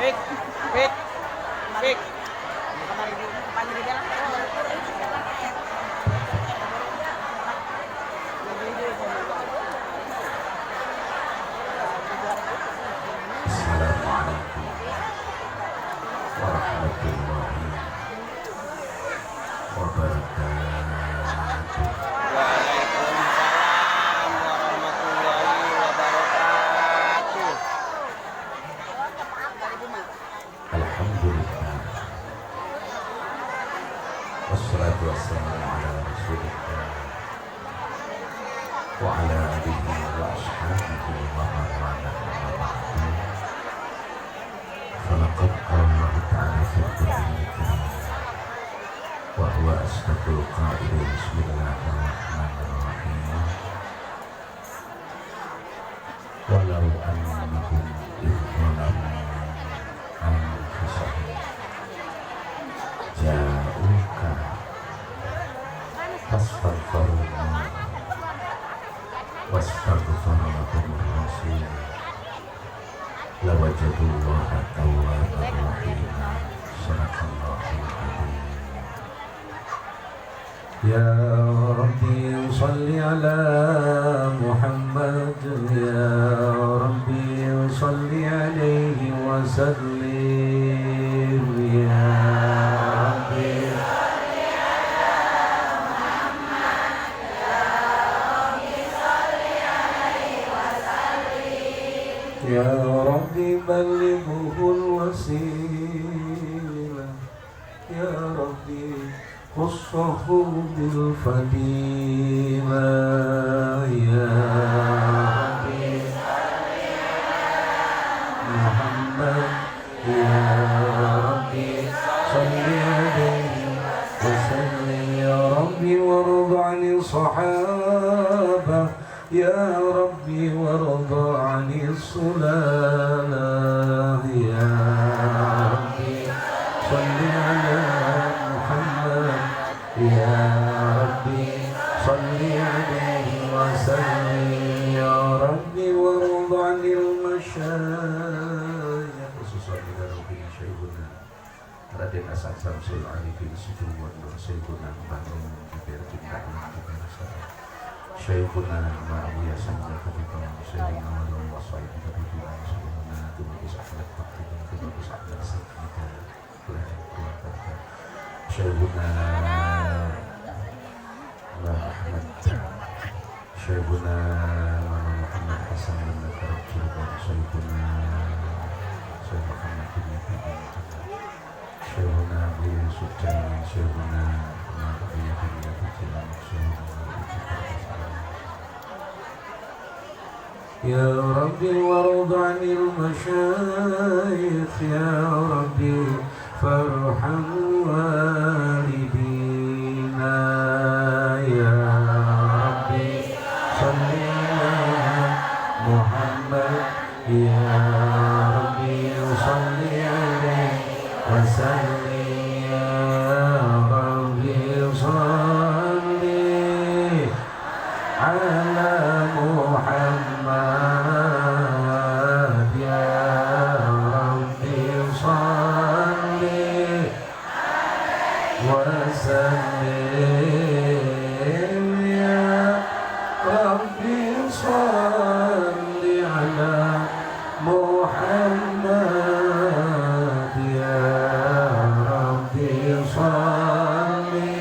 Pik, pik, pik. Assalamualaikum warahmatullahi wabarakatuh. Waalaikumsalam warahmatullahi wabarakatuh. Alhamdulillah. Wassalatu wassalamu ala Rasulillah wa ala alihi wa ashabihi wa man wala amma ba'du. Falaqad qala Allah ta'ala fil Qur'anil Karim wa huwa asdaqul qailin bismillahirrahmanirrahim. Walau annahum idh zalamu anfusahum ja'uka fastaghfirullah wastaghfara lahumur rasul lawajadullaha tawwaban rahima. Sadaqallahul adzim. Ya Rabbi salli ala Muhammad, ya Rabbi salli alaihi wa sallim, ya Rabbi ya Rabbi ballighul wasilah, ya Rabbi khussahu bil fadilah, ya Rabbi Muhammad, ya Rabbi salli alaihi wa sallim, ya Rabbi warḍa 'ani sahabah, ya Rabbi warḍa 'ani sulalah, ya Rabbi salli ala Muhammad, ya Rabbi salli alaihi wa sallim, ya Rabbi warḍa 'anil masyayikh, khususan ila Rabbi Syekhuna Raden Hasan Samsul Arifin Siduwan Nur Syekhuna Bahrum Jibir bin Da'lam Syekhuna Ma'awiyah Sangga Kabitah Syekhuna Walau Waswa'i Kabitah Syekhuna Tumis Ahmad Bakti Tumis Ahmad Sakita Belajar Keluarga Syekhuna Ahmad Syekhuna Muhammad Hasan Menakar Cirebon Syekhuna Syekh Muhammad bin Yahya Syekhuna Abu Yusuf Jalan Syekhuna Ma'awiyah bin Yahya Syekhuna Ya Rabbi warḍa 'anil masyayikh, ya Rabbi farham walidina, ya Rabbi salli ala Muhammad, ya Rabbi salli alaihi wa sallim, ya Rabbi salli ala Muhammad, ya Rabbi salli wa sallim, ya Rabbi salli ala Muhammad, ya Rabbi salli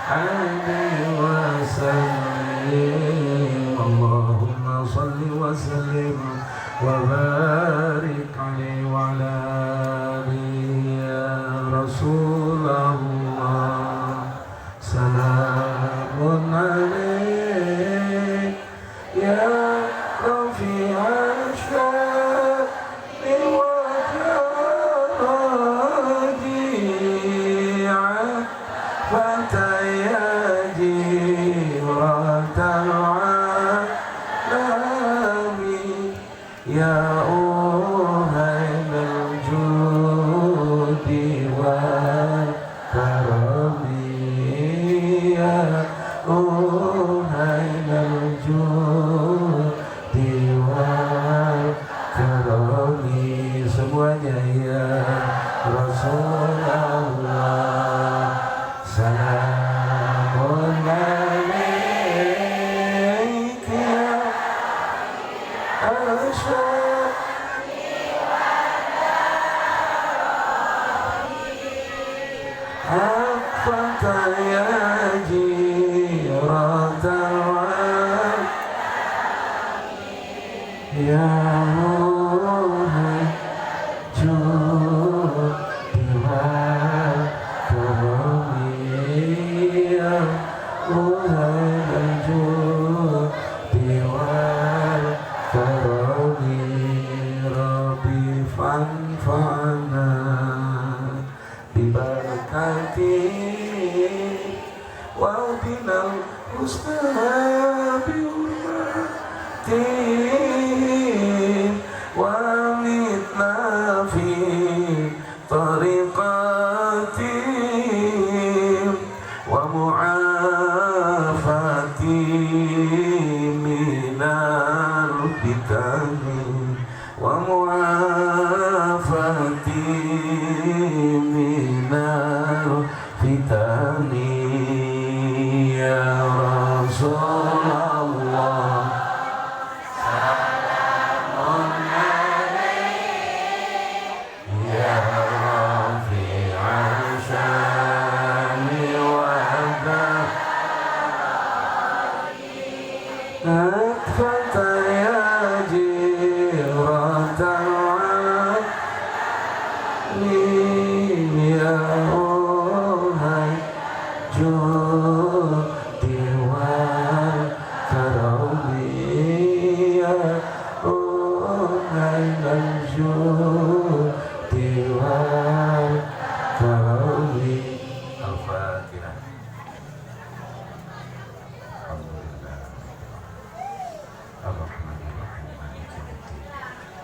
alaihi wa sallim. Allahumma salli wa sallim wa barik alaihi wa ala alihi ya Rasulullah. Salamun alaik ya Rafi'al sya'ni wa radi'ah fatayadi ratal alami, ya uhainal judi wal karami, ya uhainal judi wal karami. Semuanya ya wanfa'na bibarakati wa'udinal husna biurmati wa'mitna fi tariqati wa mu'afati minal fitani wa mu'afati minal fitani ya Rasulullah salamun alaik ya rafi'al syami wa atfata ya jiratan ya ohai judi wal karami ya ohai judi wal karami. Al-Fatihah. Alhamdulillah. Ar-Rahmanir-Rahim. Maliki yaumiddin.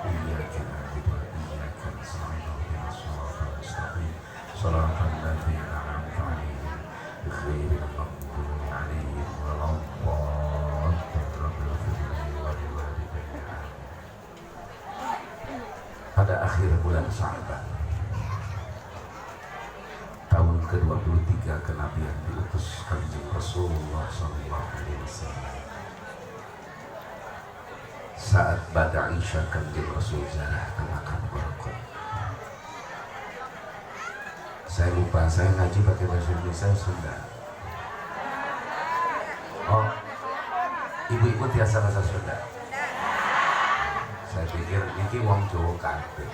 Iyyaka na'budu wa iyyaka nasta'in. Ihdinas siratal mustaqim. Shiratal ladzina an'amta 'alaihim ghairil maghdubi 'alaihim waladdallin. Rabbil ighfir li wa liwalidayya. Pada akhir bulan Sya'ban tahun ke-23 kenabian diutus Kanjeng Rasulullah SAW. Saat bada Isya Kanjeng Rasul ziarah ke makam Barokah. Saya lupa, saya ngaji pakai bahasa Indonesia Sunda. Oh, ibu-ibu tiasa bahasa Sunda. Saya pikir ini wong Jawa kabeh.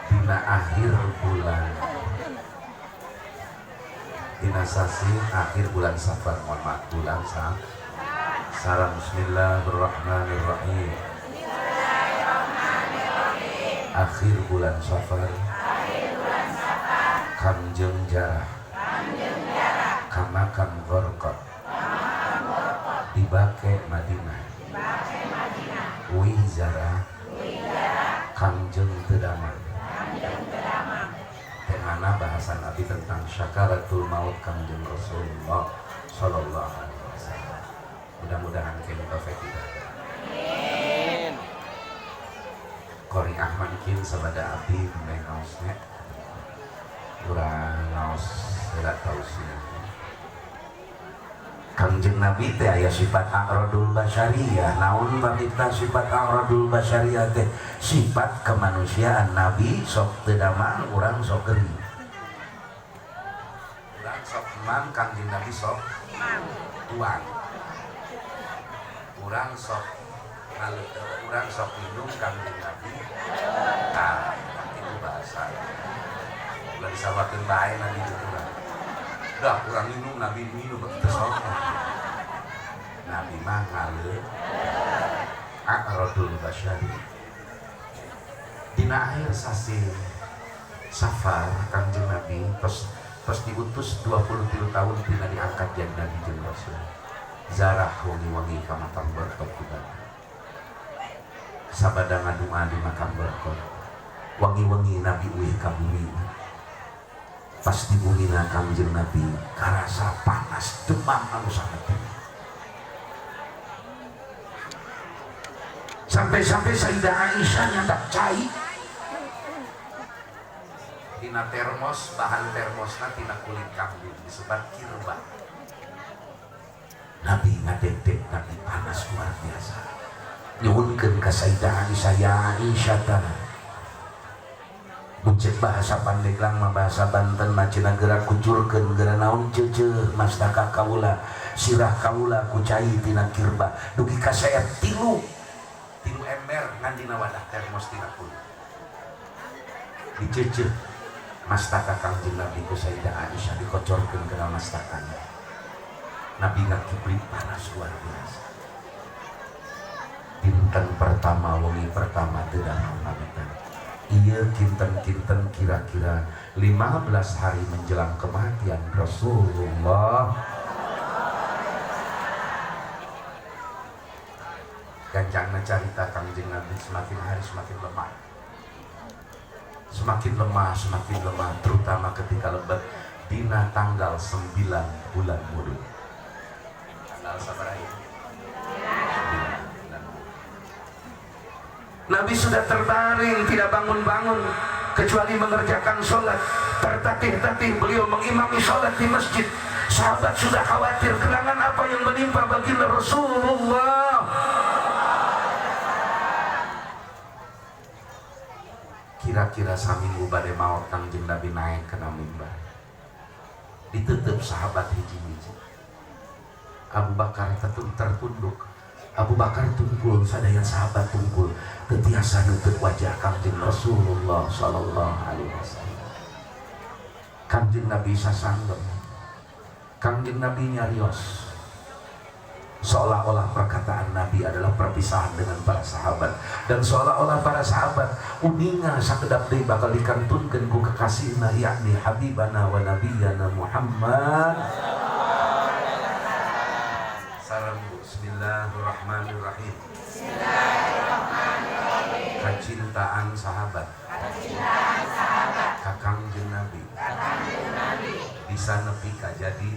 Dina akhir bulan Dina sasi akhir bulan Safar, mohon maaf, bulan Salam bismillahirrahmanirrahim. Akhir bulan Safar Kanjeng jarah Kamakam Barokah dibake Madinah Wizara Kanjeng Tedamang. Temana bahasan Nabi tentang syakaratul maut Kanjeng Rasulullah Sallallahu Alaihi Wasallam. Mudah-mudahan kita taufik kita. Amin. Kori Ahmad kin sabada abdi meneng naosnya. Urang naos heula tausiah. Kanjeng Nabi teh aya sifat a'radul basyariyah. Naon maksudna sifat a'radul basyariyah teh? Sifat kemanusiaan. Nabi sok teu damang, urang sok geuning. Urang sok iman, Kanjeng Nabi sok tuang. Urang sok urang sok minum, Kanjeng Nabi nah, itu bahasa. Ulah disawakeun bae Nabi itu urang. Dah urang minum, Nabi minum begitu sok. Nabi mah ngaleuh a'radul basyari. Dina akhir sasi Safar Kanjeng Nabi pas diutus 23 tahun dina diangkat jadi Nabi jeung Rasul. Zarah wangi-wangi ka makam Barokah kuda. Sabada ngadua di makam Barokah. Wangi-wangi Nabi uih ka bumi. Pas di bumi Kanjeng Nabi karasa panas demam anu sangat tinggi. Sampai-sampai Sayyidah Aisyah nyandak cai tina termos, bahan termosna tina kulit kambing disebut kirba. Nabi ngadek-dek, Nabi panas luar biasa. Nyuhunkeun ka Sayyidah Aisyah, ya Aisyah tah buncit bahasa Pandeglang mah bahasa Banten mah cenah geura kucurkeun geura naon ceukeuh mastaka kaula sirah kaula ku cai tina kirba dugi ka saya tilu ember ngan dina wadah termos tina kulit diceuceuh mastaka Kanjeng Nabi ku Sayyidah Aisyah dikocorkeun ke dalam mastakana. Nabi ngakibrit panas luar biasa. Di dinten pertama wengi pertama tidak mamitan. Iya kinten-kinten kira-kira 15 hari menjelang kematian Rasulullah. Ganjangna carita Kangjeng Nabi semakin hari semakin lemah. Semakin lemah, terutama ketika lebat dina tanggal 9 bulan Muharram. Tanggal sabaraha ya? Nabi sudah terbaring, tidak bangun-bangun kecuali mengerjakan sholat. Tertatih-tatih beliau mengimami sholat di masjid. Sahabat sudah khawatir gerangan apa yang menimpa baginda Rasulullah. Kira-kira saminggu badai maut Kangjeng Nabi naik ke mimbar. Ditutup sahabat hiji-hiji. Abu Bakar tertunduk. Abu Bakar tungkul, sadaya sahabat tungkul. Tetiasa nutup wajah Kangjeng Rasulullah sallallahu alaihi wasallam. Kangjeng Nabi sasanggem. Kangjeng Nabi nyarios. Seolah-olah perkataan Nabi adalah perpisahan dengan para sahabat, dan seolah-olah para sahabat uninga sakedap deui bakal dikantunkeun ku kekasihna yakni habibana wa nabiyana Muhammad. Salam Bismillahirrahmanirrahim. Kecintaan sahabat. Ka Kangjeng Nabi. Bisa nepi ka jadi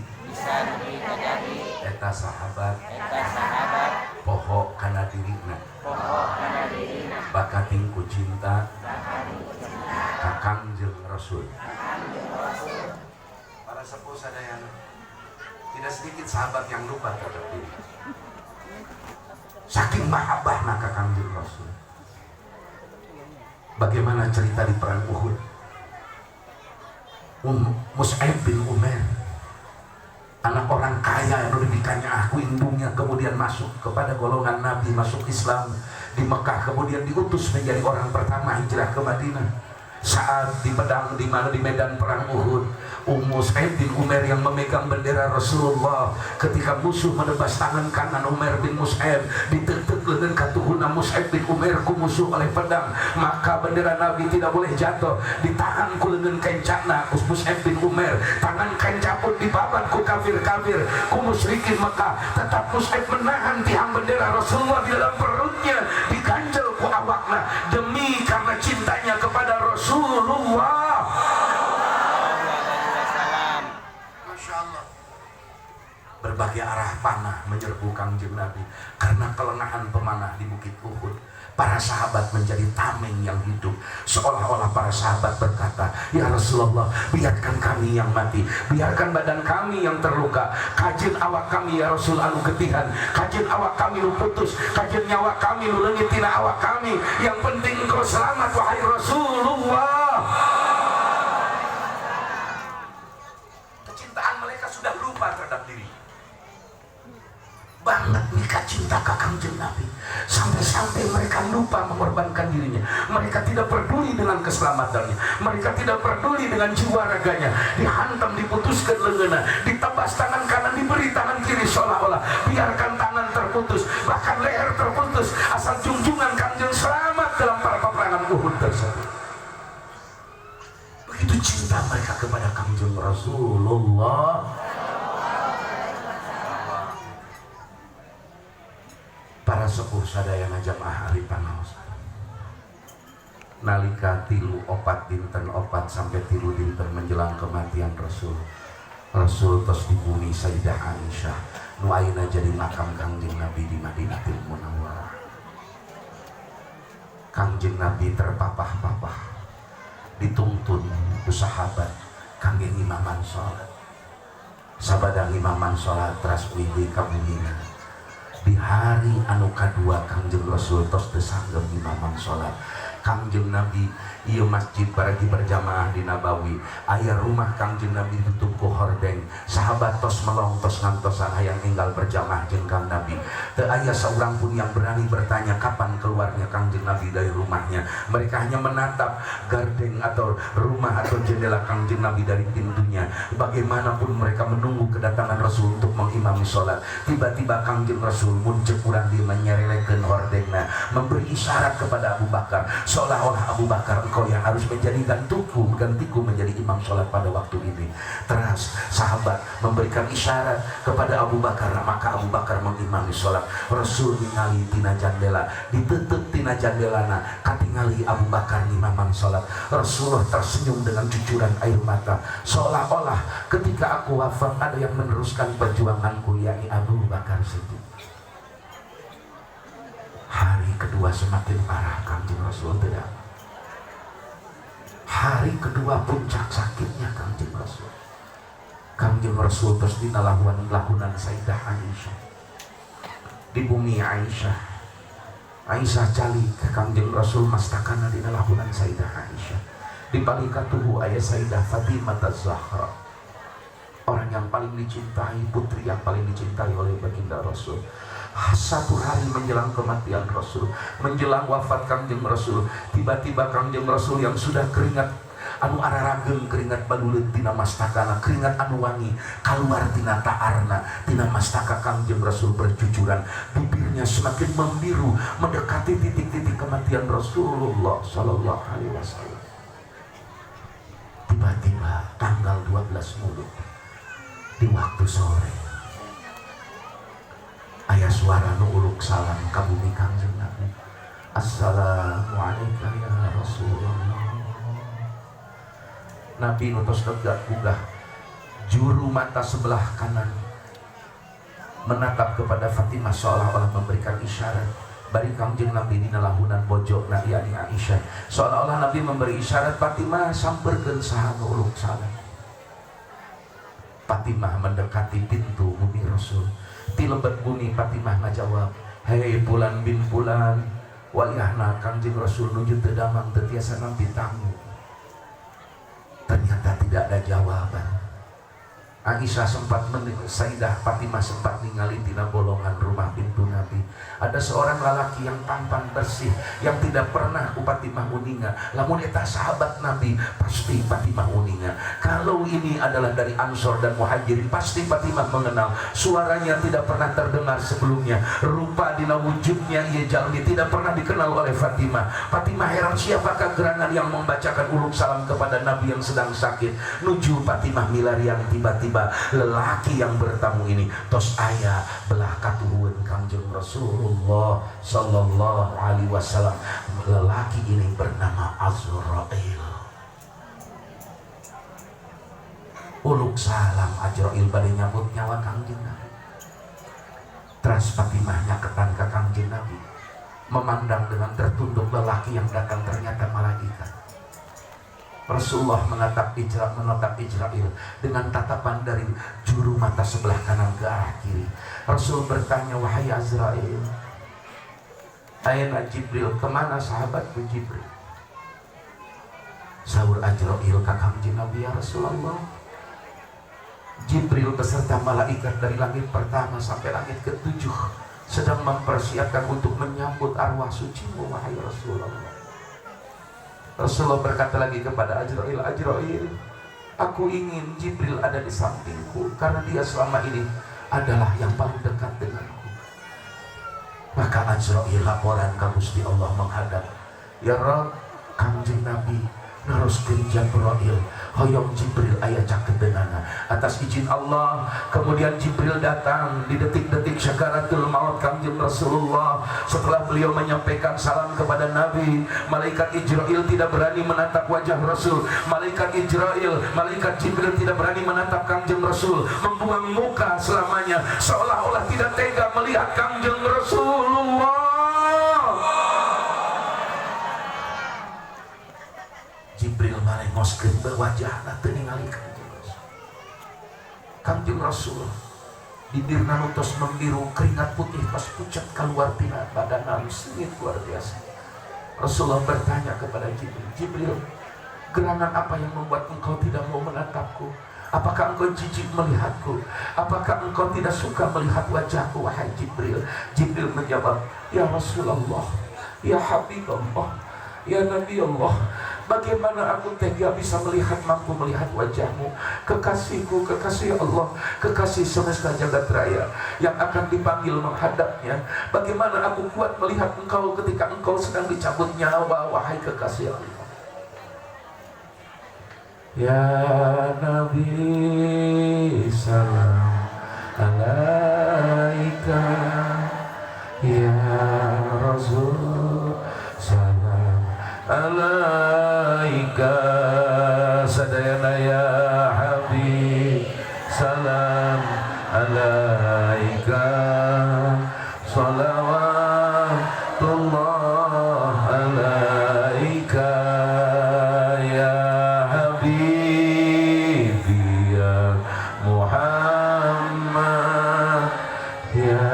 eta sahabat poho kana dirina bakating ku cinta ka Kangjeng Rasul. Para sepuh sadayana, tidak sedikit sahabat yang lupa terhadap diri saking mahabbahna ka Kangjeng Rasul. Bagaimana cerita di perang Uhud? Mus'ab bin Umair, anak orang kaya yang demikiannya aku indungnya, kemudian masuk kepada golongan Nabi, masuk Islam di Mekah, kemudian diutus menjadi orang pertama hijrah ke Madinah. Saat di pedang di medan perang Uhud, Mus'ab bin Umair yang memegang bendera Rasulullah, ketika musuh menebas tangan kanan Umair bin Mus'ab, ditetek lengan katuhuna Mus'ab bin Umair ku musuh oleh pedang, maka bendera Nabi tidak boleh jatuh, ditahan ku lengan kencana Mus'ab bin Umair, tangan kencapun dibabat ku kafir-kafir, ku musyrikin Mekah, tetap Mus'ab menahan tiang bendera Rasulullah di dalam perutnya, diganjel ku awakna demi karena cintanya kepada Rasulullah. Masya Allah. Berbagai arah panah menyerbu Kangjeng Nabi karena kelengahan pemanah di Bukit Uhud. Para sahabat menjadi tameng yang hidup, seolah-olah para sahabat berkata, ya Rasulullah, biarkan kami yang mati, biarkan badan kami yang terluka, kajen awak kami ya Rasul anu ketihan, kajen awak kami lu putus, kajen nyawa kami lu leungit tina awak kami, yang penting engkau selamat wahai Rasulullah. Kecintaan mereka sudah lupa terhadap diri. Banget nikah cinta ke Kangjeng Nabi, sampai-sampai mereka lupa mengorbankan dirinya. Mereka tidak peduli dengan keselamatannya, mereka tidak peduli dengan jiwa raganya. Dihantam, diputuskan lengannya, ditebas tangan kanan, diberi tangan kiri, seolah-olah biarkan tangan terputus, bahkan leher terputus, asal junjungan Kangjeng selamat dalam para peperangan Uhud tersebut. Begitu cinta mereka kepada Kangjeng Rasulullah. Para sepuh sadayana jamaah ari panaos, nalika 3 opat dinten opat sampai 3 dinten menjelang kematian Rasul tos dibuni Sayyidah Aisyah nu ayeuna jadi makam Kangjeng Nabi di Madinatul Munawwarah. Kangjeng Nabi terpapah-papah, dituntun ku sahabat kangge imaman salat. Sabadang imaman salat teras uigi kabunina. Di hari anu kadua Kangjeng Rasul tos teu sanggem imaman salat. Kangjeng Nabi ieu masjid baragi berjamaah di Nabawi, aya rumah Kangjeng Nabi ditutup ku hordeng, sahabat tos melong tos ngantosan hayang enggal berjamaah jeung Kang Nabi. Teu aya saurang pun yang berani bertanya kapan keluarnya Kangjeng Nabi dari rumahnya. Mereka hanya menatap gardeng atau rumah atau jendela Kangjeng Nabi dari pintunya. Bagaimanapun mereka menunggu kedatangan Rasul untuk mengimami sholat. Tiba-tiba Kangjeng Rasul muncul kurang di menyerelekeun hordengna, memberi isyarat kepada Abu Bakar, seolah-olah Abu Bakar engkau yang harus menjadi gantiku menjadi imam sholat pada waktu ini. Terus sahabat memberikan isyarat kepada Abu Bakar, maka Abu Bakar mengimami sholat. Rasul ningali tina jandela, ditutup tina jandelana, katingali Abu Bakar imamam sholat. Rasulullah tersenyum dengan cucuran air mata, seolah-olah ketika aku wafat ada yang meneruskan perjuanganku, yakni Abu Bakar Siddiq. Hari kedua semakin parah Kanjeng Rasul tidak. Hari kedua puncak sakitnya Kanjeng Rasul. Kanjeng Rasul terus dinalahunan Sayyidah Aisyah. Di bumi Aisyah cali ke Kanjeng Rasul mastakana dinalahunan Sayyidah Aisyah. Di balikatuhu ayah Sayyidah Fatimah Az-Zahra, orang yang paling dicintai, putri yang paling dicintai oleh baginda Rasul. Satu hari menjelang kematian Rasul, menjelang wafat Kanjeng Rasul, tiba-tiba Kanjeng Rasul yang sudah keringat anu ararageng, keringat baluleut tina mastakana, keringat anu wangi keluar tina taarna, tina mastaka Kanjeng Rasul bercucuran, bibirnya semakin membiru mendekati titik-titik kematian Rasulullah sallallahu alaihi wasallam. Tiba-tiba tanggal 12 Mulud di waktu sore, aya suara nu uluk salam ka bumi Kanjeng Nabi. Assalamualaikum ya Rasulullah. Nabi nutos tegak gugah, juru mata sebelah kanan menatap kepada Fatimah seolah-olah memberikan isyarat. Bari Kanjeng Nabi dina lahunan bojokna yakni Aisyah, seolah-olah Nabi memberi isyarat, Fatimah samperkeun saha nu uluk salam. Fatimah mendekati pintu bumi Rasul. Ti lebet bumi Fatimah ngajawab, hei Fulan bin Fulan, waliyahna Kanjeng Rasul nuju teu damang teu tiasa nampi tamu. Ternyata tidak ada jawaban. Aisyah sempat Sayyidah Fatimah sempat ningali tina bolongan rumah pintu Nabi. Ada seorang lelaki yang tampan bersih, yang tidak pernah ku Fatimah uninga. Lamun eta sahabat Nabi, pasti Fatimah uninga. Kalau ini adalah dari Ansor dan Muhajirin, pasti Fatimah mengenal. Suaranya tidak pernah terdengar sebelumnya. Rupa dina wujudnya ia jalmi tidak pernah dikenal oleh Fatimah. Fatimah heran, siapakah gerangan yang membacakan uluk salam kepada Nabi yang sedang sakit. Nuju Fatimah milarian, tiba-tiba lelaki yang bertamu ini tos aya belah katuhun Kanjeng Rasulullah sallallahu alaihi wasallam. Lelaki ini bernama Azrail. Uluk salam Azrail bade nyambut nyawa Kanjeng Nabi. Terus Fatimah nyaketan ke Kanjeng Nabi, memandang dengan tertunduk lelaki yang datang, ternyata malaikat. Rasulullah menatap Israel dengan tatapan dari juru mata sebelah kanan ke arah kiri. Rasul bertanya, wahai Azrail, aina Jibril, kemana sahabatku Jibril? Saur Azrail ka Kanjeng Nabi, ya Rasulullah, Jibril beserta malaikat dari langit pertama sampai langit ke-7 sedang mempersiapkan untuk menyambut arwah sucimu, wahai Rasulullah. Rasulullah berkata lagi kepada Azrail, Azrail, aku ingin Jibril ada di sampingku karena dia selama ini adalah yang paling dekat denganku. Maka Azrail laporan ke Gusti Allah menghadap, ya Rabb, Kanjeng Nabi naroskeun Jibril, hoyong Jibril aya cakedenana. Atas izin Allah, kemudian Jibril datang di detik-detik syakaratul maut Kanjeng Rasulullah. Setelah beliau menyampaikan salam kepada Nabi, malaikat Israel tidak berani menatap wajah Rasul. Malaikat Jibril tidak berani menatap Kanjeng Rasul, membuang muka selamanya, seolah-olah tidak tega melihat Kanjeng Rasulullah. Jibril malengoskeun berwajahna teu ningali Kanjeng Rasul. Kanjeng Rasul bibirna nu tos membiru, keringat putih tos pucat keluar tina badanna, sengit luar biasa. Rasulullah bertanya kepada Jibril, Jibril, gerangan apa yang membuat engkau tidak mau menatapku? Apakah engkau jijik melihatku? Apakah engkau tidak suka melihat wajahku, wahai Jibril? Jibril menjawab, ya Rasulullah, ya Habibullah, ya Nabi Allah, Bagaimana aku tega bisa mampu melihat wajahmu, kekasihku, kekasih Allah, kekasih semesta jagat raya yang akan dipanggil menghadapnya. Bagaimana aku kuat melihat engkau ketika engkau sedang dicabut nyawa, wahai kekasih Allah. Ya Nabi salam alaika, ya Rasul salam alaika, sadayana ya Habib salam alaika, salawatullah alaika, ya Habibi ya Muhammad, ya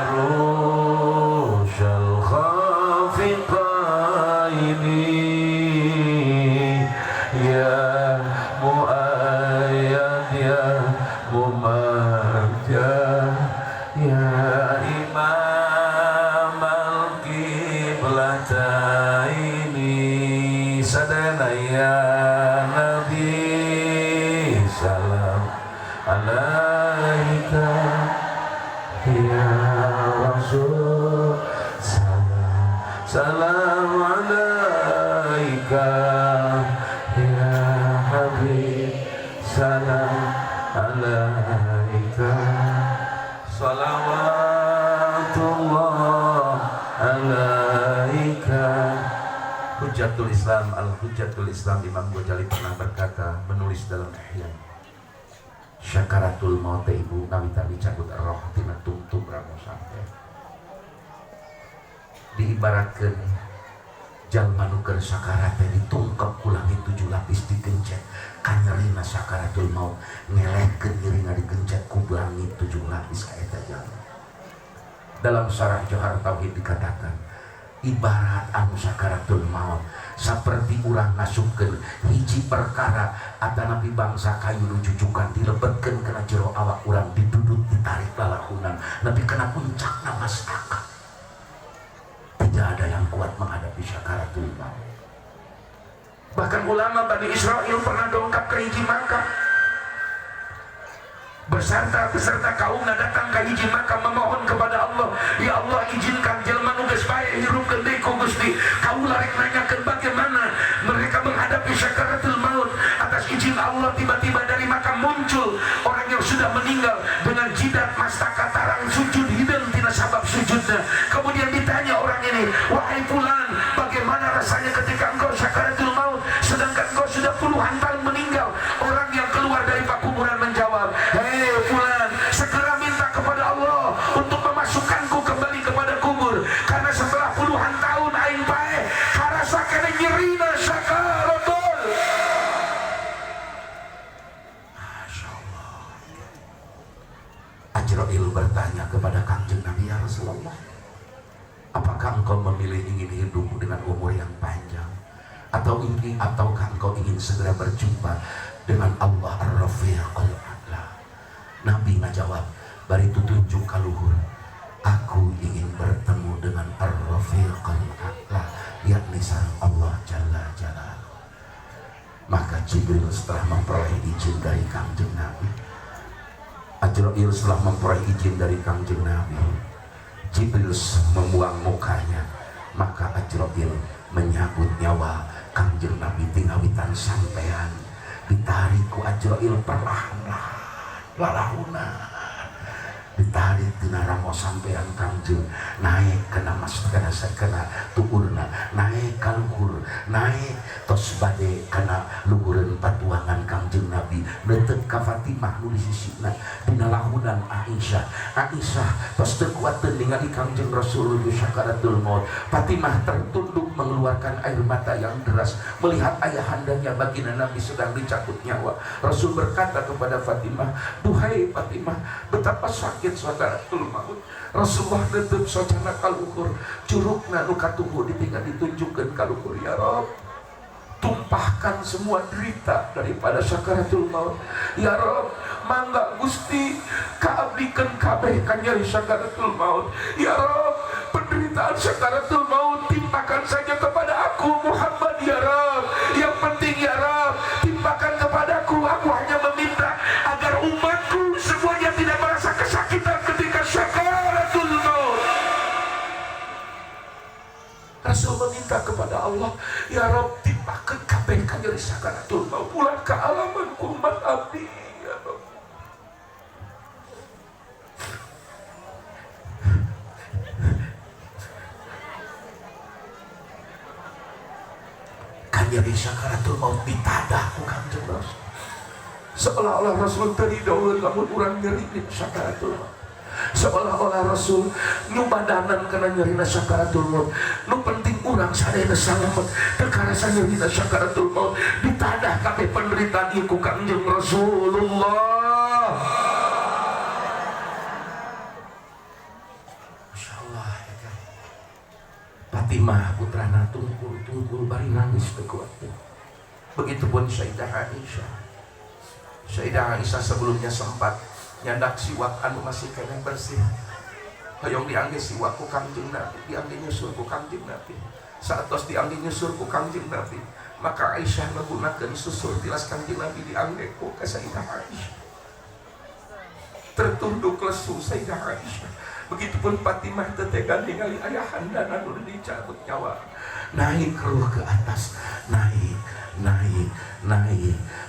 arushal khafiqaini, ya muayyad ya mumajjad, ya imam al-qiblataini, sadana ya Nabi salam alaika, ya Rasul salam alaika, ya Habib salam alaika, salawatullah alaika. Hujjatul Islam Al-Hujjatul Islam Imam Ghazali pernah berkata, menulis dalam Ihya, syakaratul maut ibu nawita dicabut roh tina tungtung ramo sampai diibaratkan jalma nuker sakarat ditungkep ku langit 7 lapis digencet kanyerina sakaratul maut ngelehkeun irina digencet ku langit 7 lapis ka eta jalma. Dalam syarah Johar Tauhid dikatakan, ibarat anu sakaratul maut saperti urang ngasupkeun hiji perkara atanapi bangsa kayu nu jujukan dilebetkeun kana jero awak urang didudut ditarik lalahunan nepi kana puncakna mastaka. Tidak ada yang kuat menghadapi sakaratul maut. Bahkan ulama Bani Israel pernah dongkap ke hiji Makkah beserta kaumna datang ke hiji Makkah memohon kepada Allah, ya Allah izinkan jelma nu geus bae hirupkeun deui ku Gusti. Kaula rek nanyakeun bagaimana mereka menghadapi sakaratul maut. Atas izin Allah tiba-tiba dari Makkah muncul orang yang sudah meninggal dengan jidat mastaka tarang sujud hideung tina sabab sujudnya. Kemudian ditanya orang ini, wahai fulan, bagaimana rasanya ketika engkau sakaratul maut sedangkan engkau sudah puluhan tahun meninggal? Orang yang keluar dari pakuburan menjawab, hei fulan, segera minta kepada Allah untuk memasukkanku kembali kepada kubur, karena setelah puluhan tahun aing bae karasa kena nyerina sakaratul. Masya Allah. Ajrail bertanya kepada Kangjeng Nabi, ya Rasulullah, apakah engkau memilih ingin hidup dengan umur yang panjang, ataukah engkau ingin segera berjumpa dengan Allah Ar-Rafiqul A'la? Nabi ngajawab, bari tutunjuk ka luhur, aku ingin bertemu dengan Ar-Rafiqul A'la, yakni sang Allah Jalla Jalaluhu. Maka Jibril setelah memperoleh izin dari Kangjeng Nabi, Ajrail setelah memperoleh izin dari Kangjeng Nabi, Jibril membuang mukanya, maka Ajrail menyambut nyawa Kangjeng Nabi tingawitan sampean ditarik ku Ajrail perlahan-lahan lalahunan, ditarik tina ramo sampean Kangjeng naik kena tuurna, naik ka luhur, naik tos bade kana luhureun patuangan Kangjeng Nabi neuteut ka Fatimah nu di sisina dina lahunan Aisyah tos teu kuat teu ningali Kangjeng Rasul di sakaratul maut. Fatimah tertunduk mengeluarkan air mata yang deras melihat ayahandanya baginda Nabi sedang dicabut nyawa. Rasul berkata kepada Fatimah, duhai Fatimah, betapa sakit sakaratul maut. Rasulullah neuteut sojana ka luhur, curugna nu katuhu ditinggal ditunjukkeun ka luhur, ya Rabb, tumpahkan semua derita daripada sakaratul maut. Ya Rabb, mangga Gusti kaabdikeun kabeh ka nyeri sakaratul maut. Ya Rabb, penderitaan sakaratul maut timpakan saja kepada aku Muhammad, ya Rabb. Rasul meminta kepada Allah, ya Rabb, timpakeun kabeh ka nyeri sakaratul maut ulah ka alaman ku umat abdi, ya Rabb. Ka nyeri sakaratul maut ditadah ku Kangjeng Rasul. Seolah-olah Rasul teridoeun lamun urang nyeri di sakaratul maut. Seolah-olah Rasul nu badanan kena nyerina sakaratul maut, nu penting urang sadaya salamet teu karasa nyerina sakaratul maut ditadah kabeh penderitaan ieu ku Kangjeng Rasulullah. Masyaallah ya kan. Fatimah putrana tungkul bari nangis teu kuat. Begitupun Sayyidah Aisyah. Sayyidah Aisyah sebelumnya sempat nyandak siwak anu masih kena bersih. Hayong diangge siwak ku Kangjeng Nabi, diangge nyusur ku Kangjeng Nabi. Saetos diangge nyusur ku Kangjeng Nabi, maka Aisyah menggunakan susur tilas Kangjeng Nabi diangge ku ka Sayyidah Aisyah. Tertunduk lesu Sayyidah Aisyah. Begitupun Fatimah teu tega ningali ayahanda anu dicabut nyawa. Naik ruh ke atas, naik.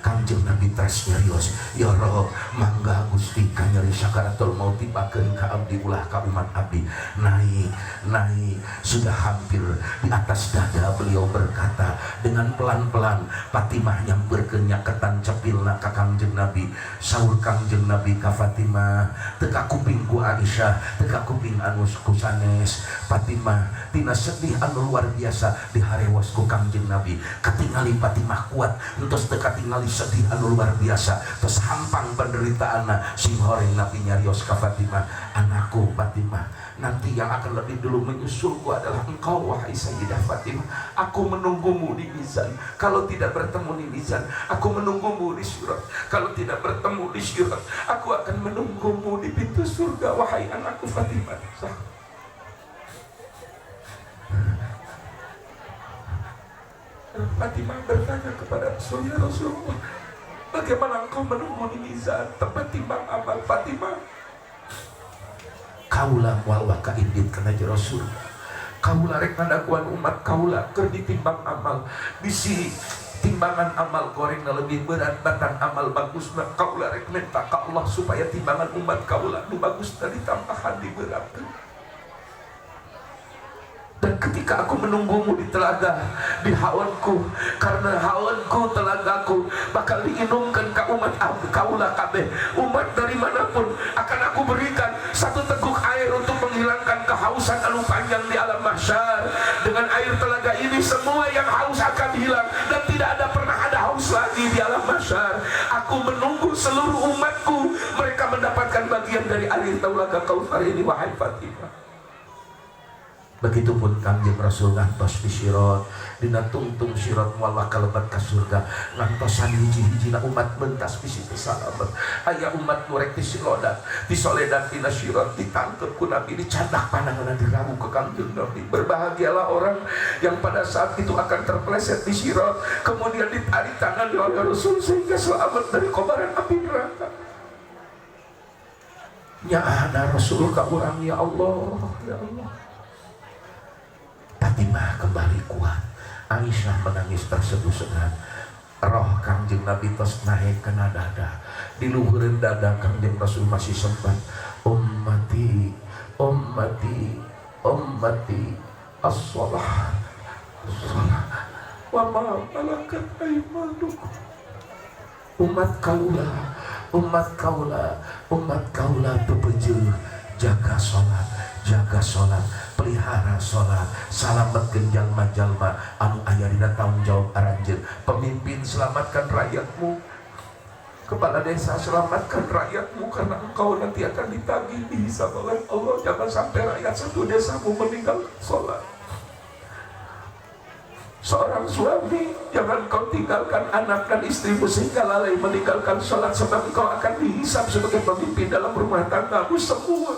Kangjeng Nabi teras nyarios, ya Rob, mangga Gusti ka nyeri sakaratul maut tibakeun ka abdi ulah ka umat abdi. Naik, sudah hampir di atas dada beliau berkata dengan pelan-pelan. Fatimah nyamperkeun nyaketan cepilna ka Kangjeng Nabi. Saur Kangjeng Nabi ka Fatimah, teu ka kuping ku Aisyah, teu ka kuping anu ku sanes. Fatimah tina sedih anu luar biasa diharewos ku Kangjeng Nabi. Katingali Fatimah kuat, entos teu katingali sedih anu luar biasa, terus hampang penderitaanna. Sing horeng Nabi nyarios ka Fatimah, anakku Fatimah, nanti yang akan lebih dulu menyusulku adalah engkau wahai Sayyidah Fatimah. Aku menunggumu di mizan. Kalau tidak bertemu di mizan, aku menunggumu di syurat. Kalau tidak bertemu di syurat, aku akan menunggumu di pintu surga wahai anakku Fatimah. Fatimah bertanya kepada Rasulullah, bagaimana engkau menunggu di mizan tempat timbang amal? Fatimah, kaulah mual waka indit kana Rasul, kaulah rek ngadaguan umat kaulah keur ditimbang amal. Bisi timbangan amal gorengna lebih berat batan amal bagusna, kaulah rek minta ka Allah supaya timbangan umat kaulah nu bagusna ditambahan diberatkeun. Dan ketika aku menunggumu di telaga, di hawanku, karena hawanku telagaku bakal diinumkan ke umat kaulah kabeh umat dari manapun, akan aku berikan satu teguk air untuk menghilangkan kehausan anu panjang di alam mahsyar. Dengan air telaga ini semua yang haus akan hilang dan tidak ada pernah ada haus lagi di alam mahsyar. Aku menunggu seluruh umatku, mereka mendapatkan bagian dari air telaga Kautsar ini wahai Fatimah. Begitupun Kangjeng Rasul ngantos di sirat, dina tungtung sirat mual kalebat ka surga, ngantosan hiji-hijina umat mentas bisi teu salamet. Aya umat nu rek disilodat, disoledat dina sirat, ditangkep ku Nabi, dicadak pandanganna dirawu ke Kangjeng Nabi. Berbahagialah orang yang pada saat itu akan terpeleset di sirat, kemudian ditarik tangan oleh Rasul sehingga selamat dari kobaran api neraka. Nya ada Rasul ka urang, ya Allah, ya Allah. Fatimah kembali kuat. Aisyah menangis terseduh-seduh. Roh Kangjeng Nabi tos naik ke dada. Di luhureun dada Kangjeng Rasul masih sempat, ummati, ummati, ummati, as-shalah, as-shalah, wa ma malakat aymanukum. Umat kaulah, umat kaulah, umat kaulah bebeujeuh, jaga sholat, pelihara sholat, salametkeun jalma-jalma anu aya dina tanggung jawab aranjeun. Pemimpin, selamatkan rakyatmu. Kepala desa, selamatkan rakyatmu, karena engkau nanti akan ditagih dihisab oleh Allah. Jangan sampai rakyat satu desamu meninggalkan sholat. Seorang suami, jangan kau tinggalkan anak dan istrimu sehingga lalai meninggalkan sholat, sebab engkau akan dihisab sebagai pemimpin dalam rumah tanggamu semua.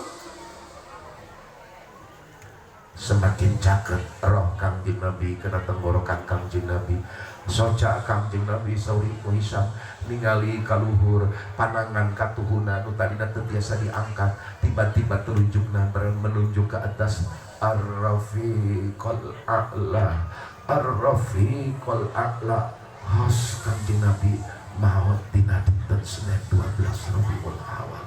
Semakin caket roh Kangjeng Nabi kena tenggorokan Kangjeng Nabi. Soca Kangjeng Nabi sauri ku hisab ningali kaluhur panangan katuhuna nu tadina teu biasa diangkat, tiba-tiba telunjukna menunjuk ke atas. Ar-Rafiqul A'la, Ar-Rafiqul A'la. Has Kanjeng Nabi maut dina dinten Senin 12 Rabiul Awal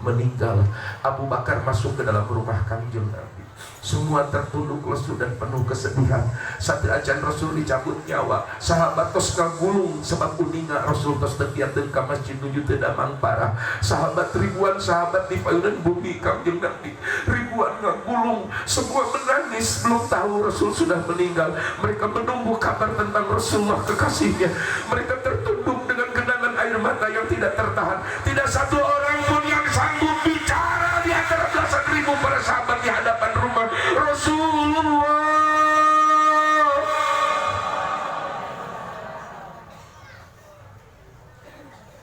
meninggal. Abu Bakar masuk ke dalam rumah Kanjeng Nabi, semua tertunduk lesu dan penuh kesedihan. Sampai ajan Rasul dicabut nyawa, sahabat tos kagulung sebab uninga Rasul tos tepiateun ka masjid nuju teu damang parah. Sahabat ribuan sahabat di payunan bumi Kanjeng Nabi, ribuan ngagulung, semua menangis, belum tahu Rasul sudah meninggal. Mereka menunggu kabar tentang Rasulullah kekasihnya. Mereka tertunduk dengan genangan air mata yang tidak tertahan. Tidak satu orang pun yang sanggup bicara di antara belasan ribu para sahabat di hadapan rumah Rasulullah.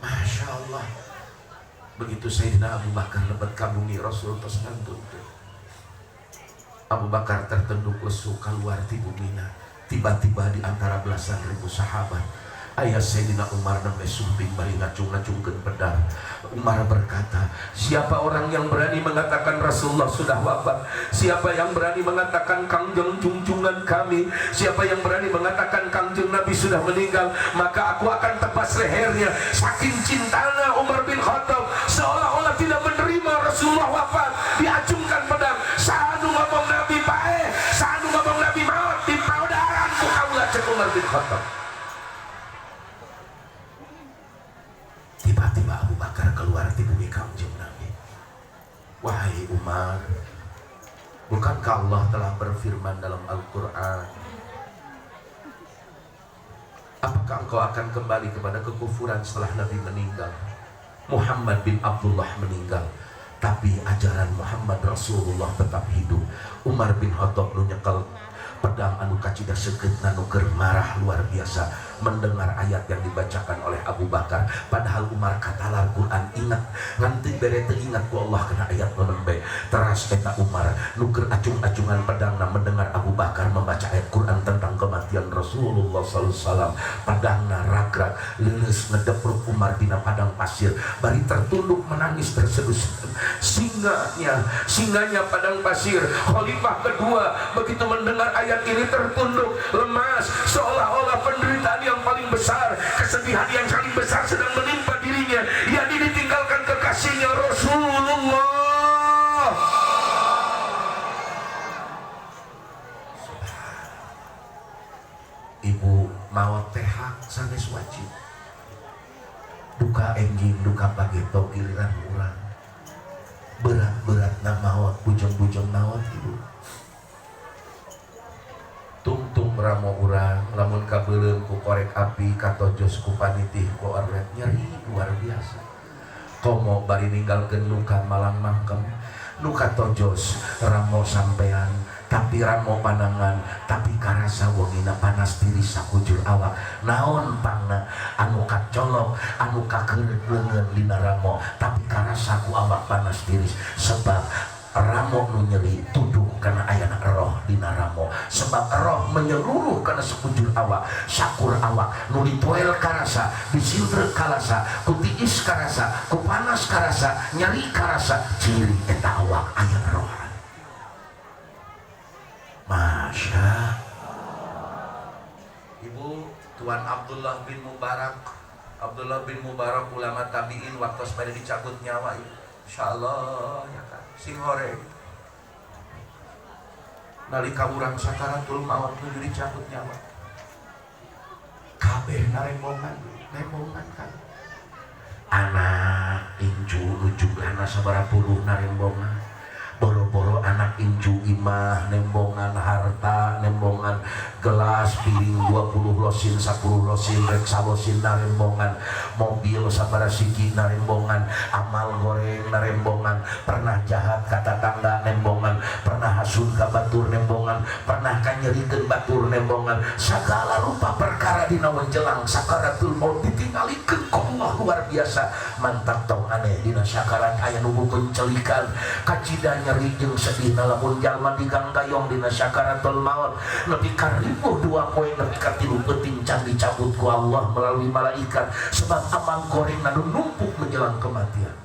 Masya Allah. Begitu Sayyidina Abu Bakar lebat kabumi Rasul tos ngantun. Abu Bakar tertunduk lesu keluar ti bumina. Tiba-tiba di antara belasan ribu sahabat ayah Sayyidina Umar nembe sumping bari ngacung-ngacungkeun pedang. Umar berkata, siapa orang yang berani mengatakan Rasulullah sudah wafat? Siapa yang berani mengatakan Kangjeng junjungan kami? Siapa yang berani mengatakan Kangjeng Nabi sudah meninggal? Maka aku akan tebas lehernya. Saking cintanya Umar bin Khattab, seolah-olah tidak menerima Rasulullah wafat, diacungkan pedang. Sanu ngomong Nabi bae, sanu ngomong Nabi maut, di paudaran ku kaula cek Umar bin Khattab. Tiba-tiba Abu Bakar keluar di bumi Kanjeng Nabi. Wahai Umar, bukankah Allah telah berfirman dalam Al-Quran, apakah engkau akan kembali kepada kekufuran setelah Nabi meninggal? Muhammad bin Abdullah meninggal, tapi ajaran Muhammad Rasulullah tetap hidup. Umar bin Khattab nu nyekel pedang anu kacida seukeut anu keur marah luar biasa mendengar ayat yang dibacakan oleh Abu Bakar. Padahal Umar katalar Quran ingat nganti bere teu ingat ku Allah kana ayat menembe. Teras eta Umar nu keur acung-acungan pedangna mendengar Abu Bakar membaca ayat Quran tentang kematian Rasulullah sallallahu alaihi wasallam. Pedangna ragrak leuleus ngedepruk Umar dina padang pasir, bari tertunduk menangis terseduh-seduh. Singanya padang pasir, khalifah kedua begitu mendengar ayat ini tertunduk lemas, seolah-olah penderitaan yang paling besar, kesedihan yang paling besar sedang menimpa dirinya, yakni ditinggalkan kekasihnya Rasulullah. Ibu maot teh hak sanes wajib. Duka enjing, duka pageto giliran urang. Berat-berat na maot, bujeng-bujeng maot ibu. Tungtung ramo urang, lamun kabeuleum ku korek api, katojos ku panitih ku orlet, nyeri luar biasa. Komo bari ninggalkeun luka malang mangkem, luka tojos ramo sampean, tapi ramo panangan, tapi karasa wongina panas diri sakujur awak. Naon pangna anu kacolok, anu kakeureut leungeun dina ramo, tapi karasa ku awak panas diri, sebab ramo nu nyeri tuduh karena ayana roh dina ramo, sebab roh menyeluruh karena sekujur awak, sakur awak nu dipoel karasa, disildrek karasa, kutiis karasa, kupanas karasa, nyeri karasa, ciri eta awak ayana roh. Masya Ibu Tuan Abdullah bin Mubarak ulama tabi'in waktu sepeda dicabut nyawa, insyaallah ya kan singhore nalika urang sakaratul maut nuju dicabut nyawa kabeh narembongan kan anak inju nuju jumlahna sabaraha puluh narembongan, boro-boro anak inju imah nembongan harta, nembongan gelas piring 20 losin, 10 losin, reksa losin narembongan, mobil sabaraha siji narembongan, amal goreng narembongan, pernah jahat ka tetangga nembongan, pernah hasud ka batur nembongan, pernah kanyerikeun batur nembongan, segala rupa perkara dina menjelang sakaratul maut ditinggalikeun ku Allah luar biasa. Mantap tong aneh dina sakarat aya nu pencelikan kacida nyeri jeung sedihna lamun jalma diganggayong dina sakaratul maut nepi ka 1002 poe nepi ka 3 peuting can dicabut ku Allah melalui malaikat sebab amal gorengna nu numpuk menjelang kematian.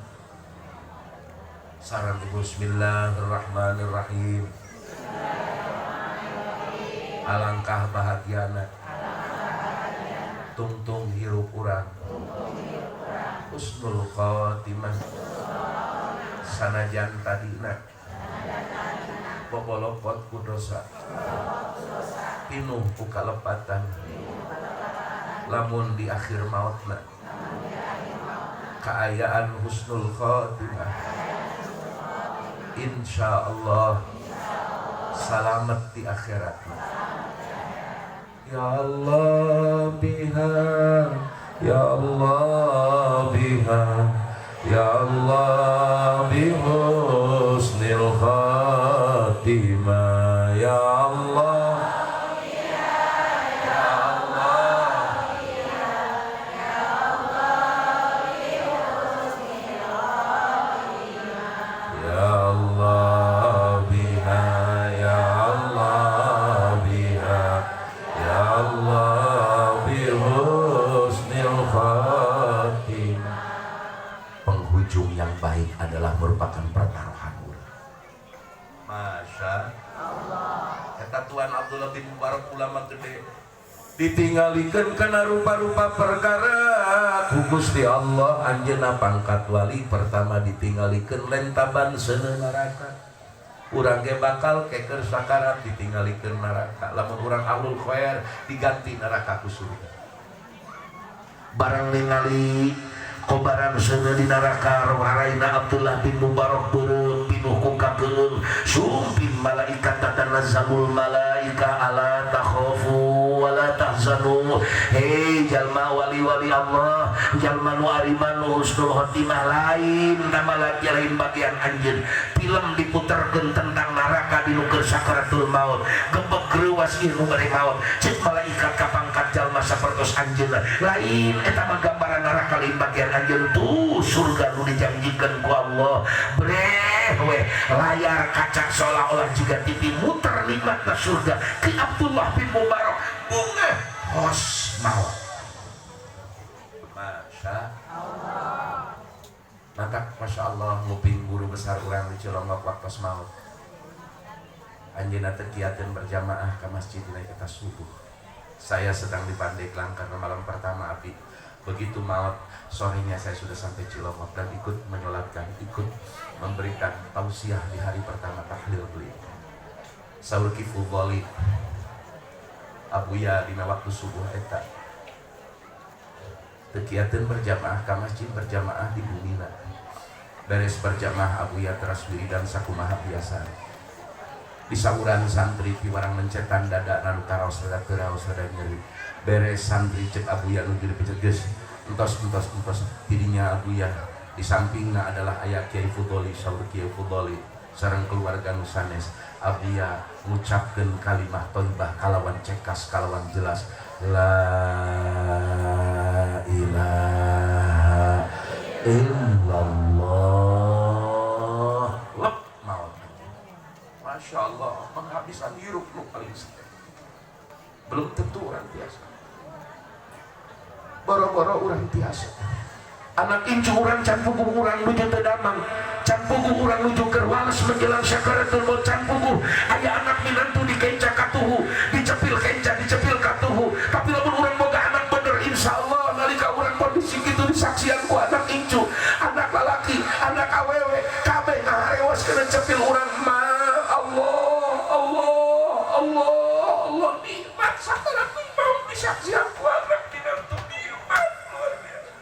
Saran Ibu, bismillahirrahmanirrahim. alangkah bahagiana tungtung hirup urang husnul khotimah sanajan tadina bobolopot ku dosa pinuh ku kalepatan lamun di akhir mautna kaayaan husnul khotimah insyaallah selamat di akhirat. Ya Allah biha, ya Allah biha, ya Allah bihusnil khatimah, ya Allah ya Allah ya Allah biha, ya Allah biha, ya Allah bihusnil khatimah. Penghujung yang baik adalah merupakan pertaruhan. Masya Allah. Kata Tuan Abdullah bin Mubarak ulama gede, ditinggalikeun kana rupa-rupa perkara ku Gusti Allah anjeunna pangkat wali pertama ditinggalikeun lentaban seuneu neraka. Urang ge bakal keker sakarat ditinggalikeun neraka. Lamun urang ahlul khair diganti neraka ku surga. Barang ningali kobaran seuneu di neraka roharaina Abdullah bin Mubarak turun pinuh ku kakeung sumping malaikat tatanazzalul malaika ala takhafu wala tahzanu. Hei jalma wali-wali Allah, jalma nu ariman nu husnul khotimah lain nama lagi lain bagian anjeun. Film diputerkeun tentang neraka di nu keur sakaratul maut gebeg greuwas ieu nu bari maut ceuk malaikat ka pangkat jalma sapertos anjeunna lain eta mah gambaran neraka lain bagian anjeun tuh surga nu dijanjikeun ku Allah breh we layar kaca seolah-olah juga TV muter nikmatna surga ki Abdullah bin Mubarak bunga hos maut. Masya Allah. Maka Masya Allah nguping guru besar urang di Cilongok waktu maut anjeunna teh kiateun berjamaah ke masjid nilai kita subuh. Saya sedang di Pandeglang karena malam pertama api. Begitu maut sorenya saya sudah sampai Cilongok dan ikut menyolatkan, ikut memberikan tausiah di hari pertama tahlil beliau. Saur Kiful Walid Abuya dina waktu subuh eta kegiatan berjamaah ke masjid berjamaah di bumina beres berjamaah Abuya teras wiridan sakumaha biasa di sauran santri piwarang mencetan dada nanu karaos rada nyeri beres santri cek Abuya nuju dipicet geus entos dirinya Abuya di sampingna adalah ayah Kiai Fudoli saur Kiai Fudoli sareng keluarga nu sanes Abuya ngucapkeun kalimah thayyibah kalawan cekas kalawan jelas la ilaha illallah lep maut. Masya Allah penghabisan hirup nu paling sedih. Belum tentu orang biasa boro-boro orang biasa anak incu urang can puguh urang nuju teu damang can puguh urang nuju keur wales menjelang sakaratul maut can puguh aya anak minantu dikenca katuhu dicepil kenca dicepil katuhu tapi lamun urang boga anak bener insyaallah nalika urang kondisi kitu disaksian ku anak incu anak lalaki anak awewe kabeh ngaharewas kena cepil urang ma Allah nikmat sakaratul maut disaksian ku anak minantu nikmat luar biasa.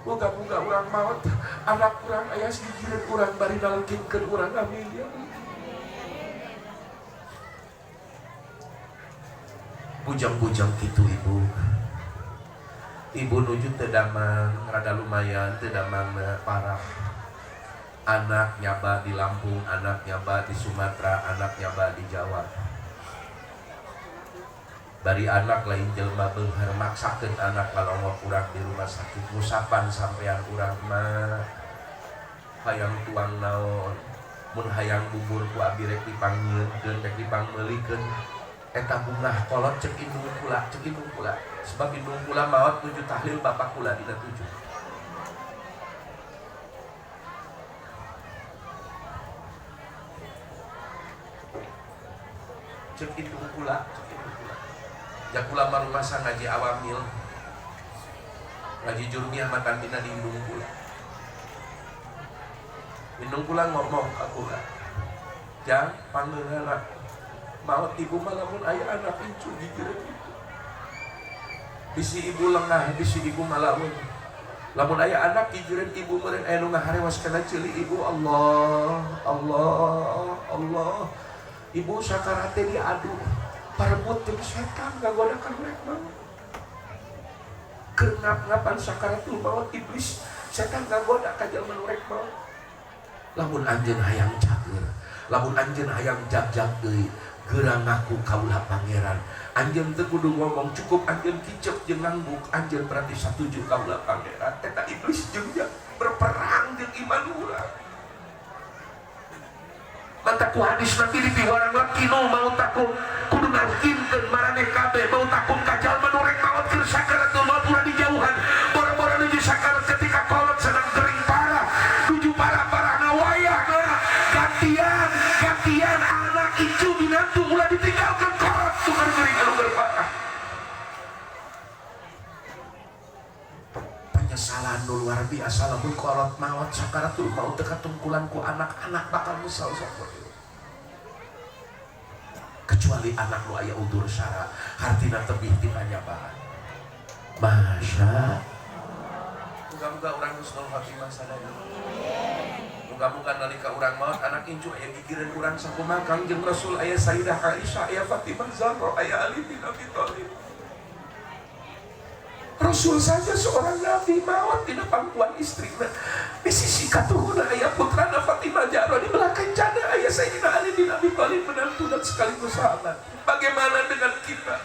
Moga-moga urang maut anak urang aya sijireun urang bari nalengkeun urang amin ya. Bujang-bujang kitu ibu nuju teu damang rada lumayan teu damang parah. Anak nyaba di Lampung, anak nyaba di Sumatera, anak nyaba di Jawa. Bari anak lain jelema beunghar maksakeun anak ngalongok urang di rumah sakit musapan sampean urang mah hayang tuang naon mun hayang bubur ku abi rek dipangieunkeun rek dipangmeulikeun eta bungah kolot cek indung kula sebab indung kula maot nuju tahlil bapak kula dina tujuh. Cek itu pula. Jak kula marumasa ngaji awamil. Ngaji jurmiah makan dina lindung pula. Lindung pula ngomong ke kula. Jang pangeunana maot ibu mah lamun aya anak incu gigireun itu. Bisi ibu lengah, bisi ibu malamun. Lamun aya anak gigireun ibu meureun aya nu ngaharewas kana ceuli ibu Allah. Ibu sakarat teh diadu. Parebut jeung setan ngagodakan urek mah. Keur ngap-ngapan sakaratul maut iblis setan ngagoda ka jalma urek mah. Lamun anjeun hayang cager, lamun anjeun hayang jag-jag deui, geurang ngaku kaula pangeran. Anjeun teu kudu ngomong, cukup anjeun kicep jeung ngangguk, anjeun berarti satuju kaula pangeran. Eta iblis jeung berperang jeung iman urang. Manta ku hadis nanti di piwarang lakino mau takut kudu ngangkinkeun maraneh kabeh mau takut ka jalma nu rek maot keur sakaratul maut ulah dijauhan. Bora-bora nuju sakarat ketika kolot sedang kering parah, nuju parah-parah wayahna gantian anak icu binatu ulah ditinggalkan kolot tukar kering anu berparah. Penyesalan nu luar biasa lamun kolot maot sakaratul maut teu katungkulan ku anak-anak bakal nyesal sapoe. Kecuali anak lu aya udur syara hartina tebih ti panyabahan. Masya muga-muga urang husnul khotimah sadaya. Muga-muga nalika urang maot anak incu aya gigireun urang sakumaha Kangjeng Rasul, aya Sayyidah Aisyah, aya Fatimah Zahra, aya Ali bin Abi Thalib. Rasul saja seorang nabi maot di pangkuan istrina. Di sisi katuhuna aya putrana Fatimah Zahra, di belakang jana aya Sayyidina Ali bin Abi Thalib menantu dan sekaligus sahabat. Bagaimana dengan kita?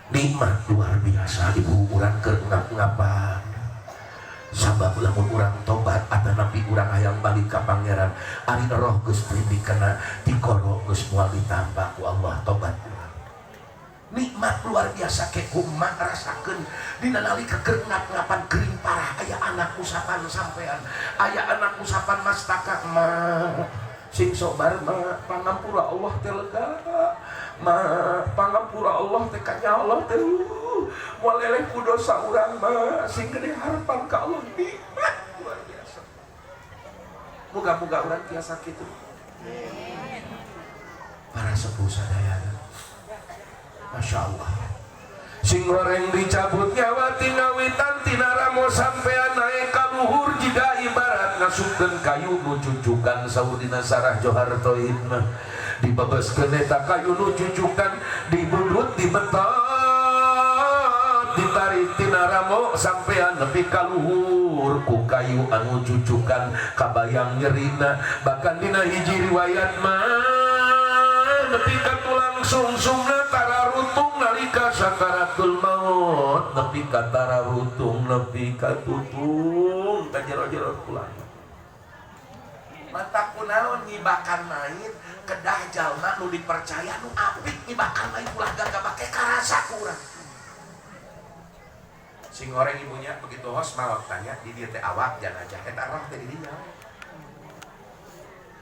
Nikmat luar biasa ibu urang keur ngap-ngapan. Sabab lamun urang tobat atau nabi urang hayang balik ka pangeran, ari roh geus prindikana dikoro geus moal ditambah ku Allah tobat. Nikmat luar biasa ke kumat rasakeun dina nalika keur ngap-ngapan kering parah aya anak usapan sampean, aya anak usapan mastaka mah sing sobar mah pangampura Allah teh lega mah pangampura Allah teh ka Allah teh moal eleh ku dosa urang mah sing gede harapan ka Allah. Nikmat luar biasa. Muga-muga urang tiasa kitu. Para sepuh sadayana, Masya Allah. Sing goreng dicabut nyawa tina witan tina ramo sampean naik ka luhur jiga ibarat ngasupkeun kayu nu cucukan saur dina sarah Johar Tohid mah dibebeskeun eta kayu nu cucukan dibudut dibetot ditarik tina ramo sampean nepi ka luhur ku kayu anu cucukan kabayang nyerina bahkan dina hiji riwayat mah nepi ka tulang sungsungna tara rutung nalika sakaratul maut nepi ka tara rutung nepi ka tutung ka jero-jero tulang. Mata kunaon ngibakan mayit kedah jalma nu dipercaya nu apik ngibakan mayit ulah gagah make karasa kurang. Sing goreng ibunya begitu hos maot tanya di dieu teh awak janajah eta roh teh di dinya.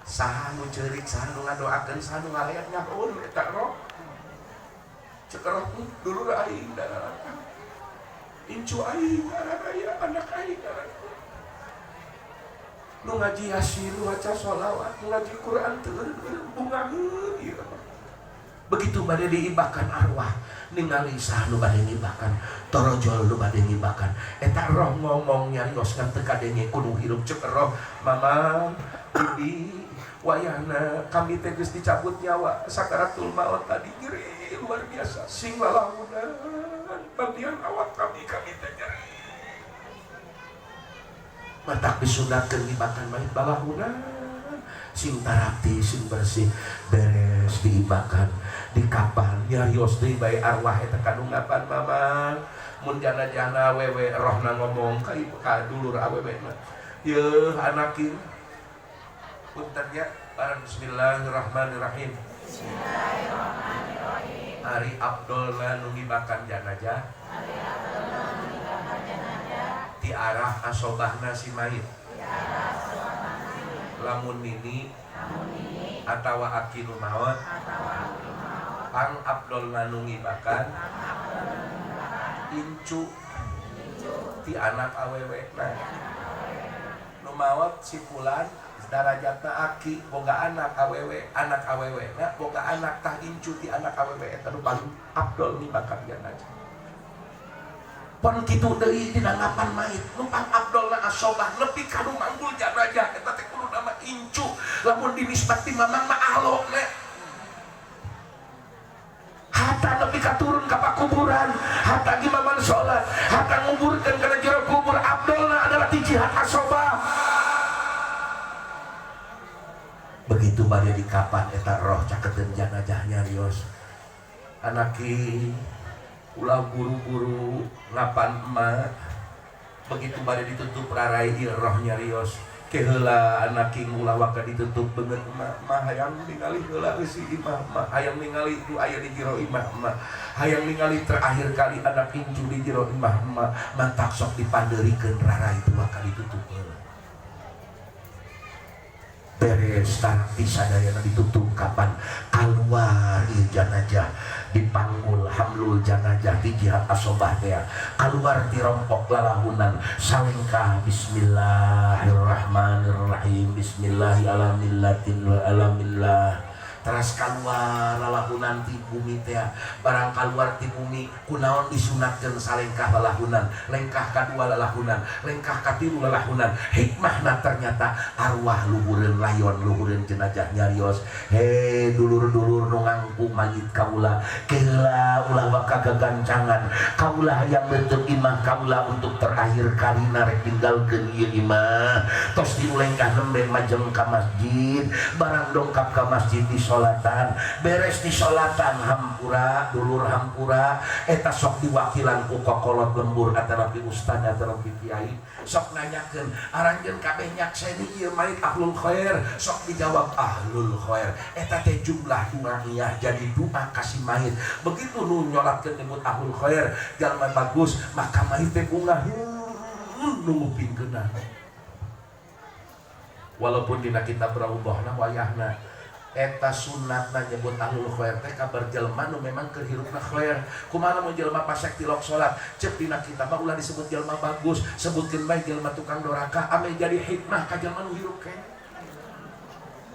Saha nu ceurik, saha nu ngadoakeun, saha nu ngaleat nyahoun eta roh. Cek roh dulu aing daratan. Incu aing aya anak aing daratan. Nu ngaji yasin, nu maca sholawat, nu ngaji Quran teu bungaheun ieu. Begitu bade diibakan arwah, ningali saha nu bade ngibakan, torojol nu bade ngibakan. Eta roh ngomong nyarios ngan teu kadenge kudu hirup cek roh, Mamang, Bibi wayahna kami teh geus dicabut nyawa sakaratul maut tadi nyeri luar biasa sing lalamunan bagian awak kami teh nyeri matak disunatkeun ngibakan mayit balahunan sing tarapti sing bersih beres diibakan di kapan nyarios deui bae arwah eta kadungapan Mamang mun jana-jana wewe rohna ngomong ka ibu ka dulur awewe mah yeuh anak ieu punten ya. Bismillahirrahmanirrahim. Bismillahirrahmanirrahim. Ari Abdulna nu ngibakan janajah. Ti arah asobahna si mayit. lamun nini atawa aki nu maot pang abdol nanu ngibakan incu ti anak awewe nu maot si fulan darajatna aki boga anak awewe na boga anak tah incu ti anak awewe eta nu paling abdol ngibakan jenazah. Pon kitu deui dina ngapan mait numpang abdolna asobah nepi ka nu manggul jenazah eta teh kudu nama incu lamun dinisbat ti mamang mah alokna hatta nepi ka turun ka pakuburan hatta gimaman salat hatta nguburkeun kana jero kubur abdolna adalah ti jihad asobah. Begitu bade di kapan eta roh caketeun jenazahnya rios anaki ulah buru-buru ngapan emak begitu bade ditutup rarai ieu rohnya rios keheula anak king ulah waka ditutup beungeut emak mah hayang ningali heula si imah mah hayang ningali nu aya di jero imah mah hayang ningali terakhir kali anak incu di jero imah mah mantak sok dipandeurikeun rarai tu waka ditutup heula beres tapi sadayana ditutup kapan keluar ieu jenazah dipanggul hamlul jenazah di jihad asobah teh keluar ti rompok lalahunan salengkah bismillahirrahmanirrahim bismillahirrahmanirrahim teras keluar lalahunan ti bumi teh barang keluar ti bumi kunaon disunatkeun salengkah lalahunan lengkah kadua lalahunan lengkah katilu lalahunan hikmahna ternyata arwah luhureun layon luhureun jenazah nyarios he dulur-dulur nu ngangku mayit kaula keula ulah waka gagancangan kaula yang bentuk imah kaula untuk terakhir kali rek tinggalkeun ieu imah tos diulengkah nembe majeng ka masjid barang dongkap ka masjid di solatan beres di solatan hampura dulur hampura eta sok diwakilan ku kokolot lembur atanapi ustad atanapi kiai sok nanyakeun aranjeun kabeh nyakseni ieu mait ahlul khair sok dijawab ahlul khair eta teh jumlah urangiyah jadi doa kasih mait begitu nu nyolatkeun nyebut ahlul khair jalma bagus maka mait teh bunga nunggu pingkeunna walaupun dina kitab rawuhna wayahna eta sunatna nyebut ahlul khair teh kabar jelema nu memang keur hirupna khair kumaha mun jelema pasek tilok salat ceuk dina kitab ulah disebut jelema bagus sebutkeun bae jelema tukang doraka ame jadi hikmah ka jelema nu hirup keneh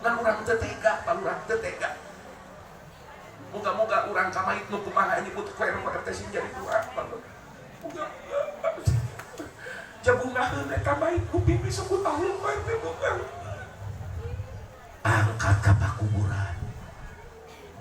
ngan urang teu tega palurang teu tega muga-muga urang ka mait nu kumaha nyebut khair teh sing jadi doa muga jabungaheun eta mait ku bibi sebut ahlul khair teh bukan angkat ka pakuburan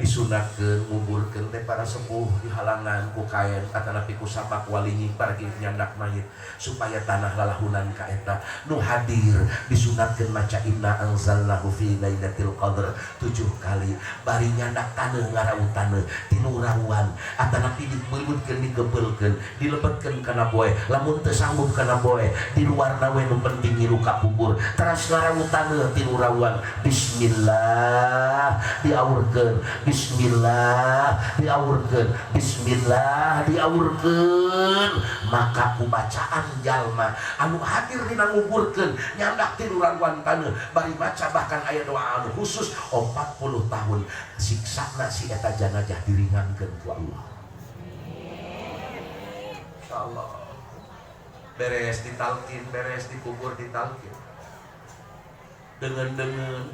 disunatkeun nguburkeun teh para sepuh di halangan ku kaen atanapi ku sapak walingi pargi nyandak mayit supaya tanah lalahunan ka eta nu hadir disunatkeun maca inna anzalnahu fi lailatul qadr 7 kali bari nyandak taneuh ngarawu taneuh tinu rawuan atanapi dibeulutkeun digebeulkeun dilebetkeun kana boe lamun teu sanggup kana boe di luarna we nu penting ngilu ka kubur teras ngarawu taneuh tinu rawuan bismillah diaurkeun bismillah diaurkeun bismillah diaurkeun maka kubacaan jalma anu hadir dina nguburkeun nyandak ti lurawan taneuh bari maca bahkan aya doa anu khusus 40 tahun siksana si eta jenazah diringankeun ku Allah insyaallah beres ditalkin beres dikubur ditalkin dengan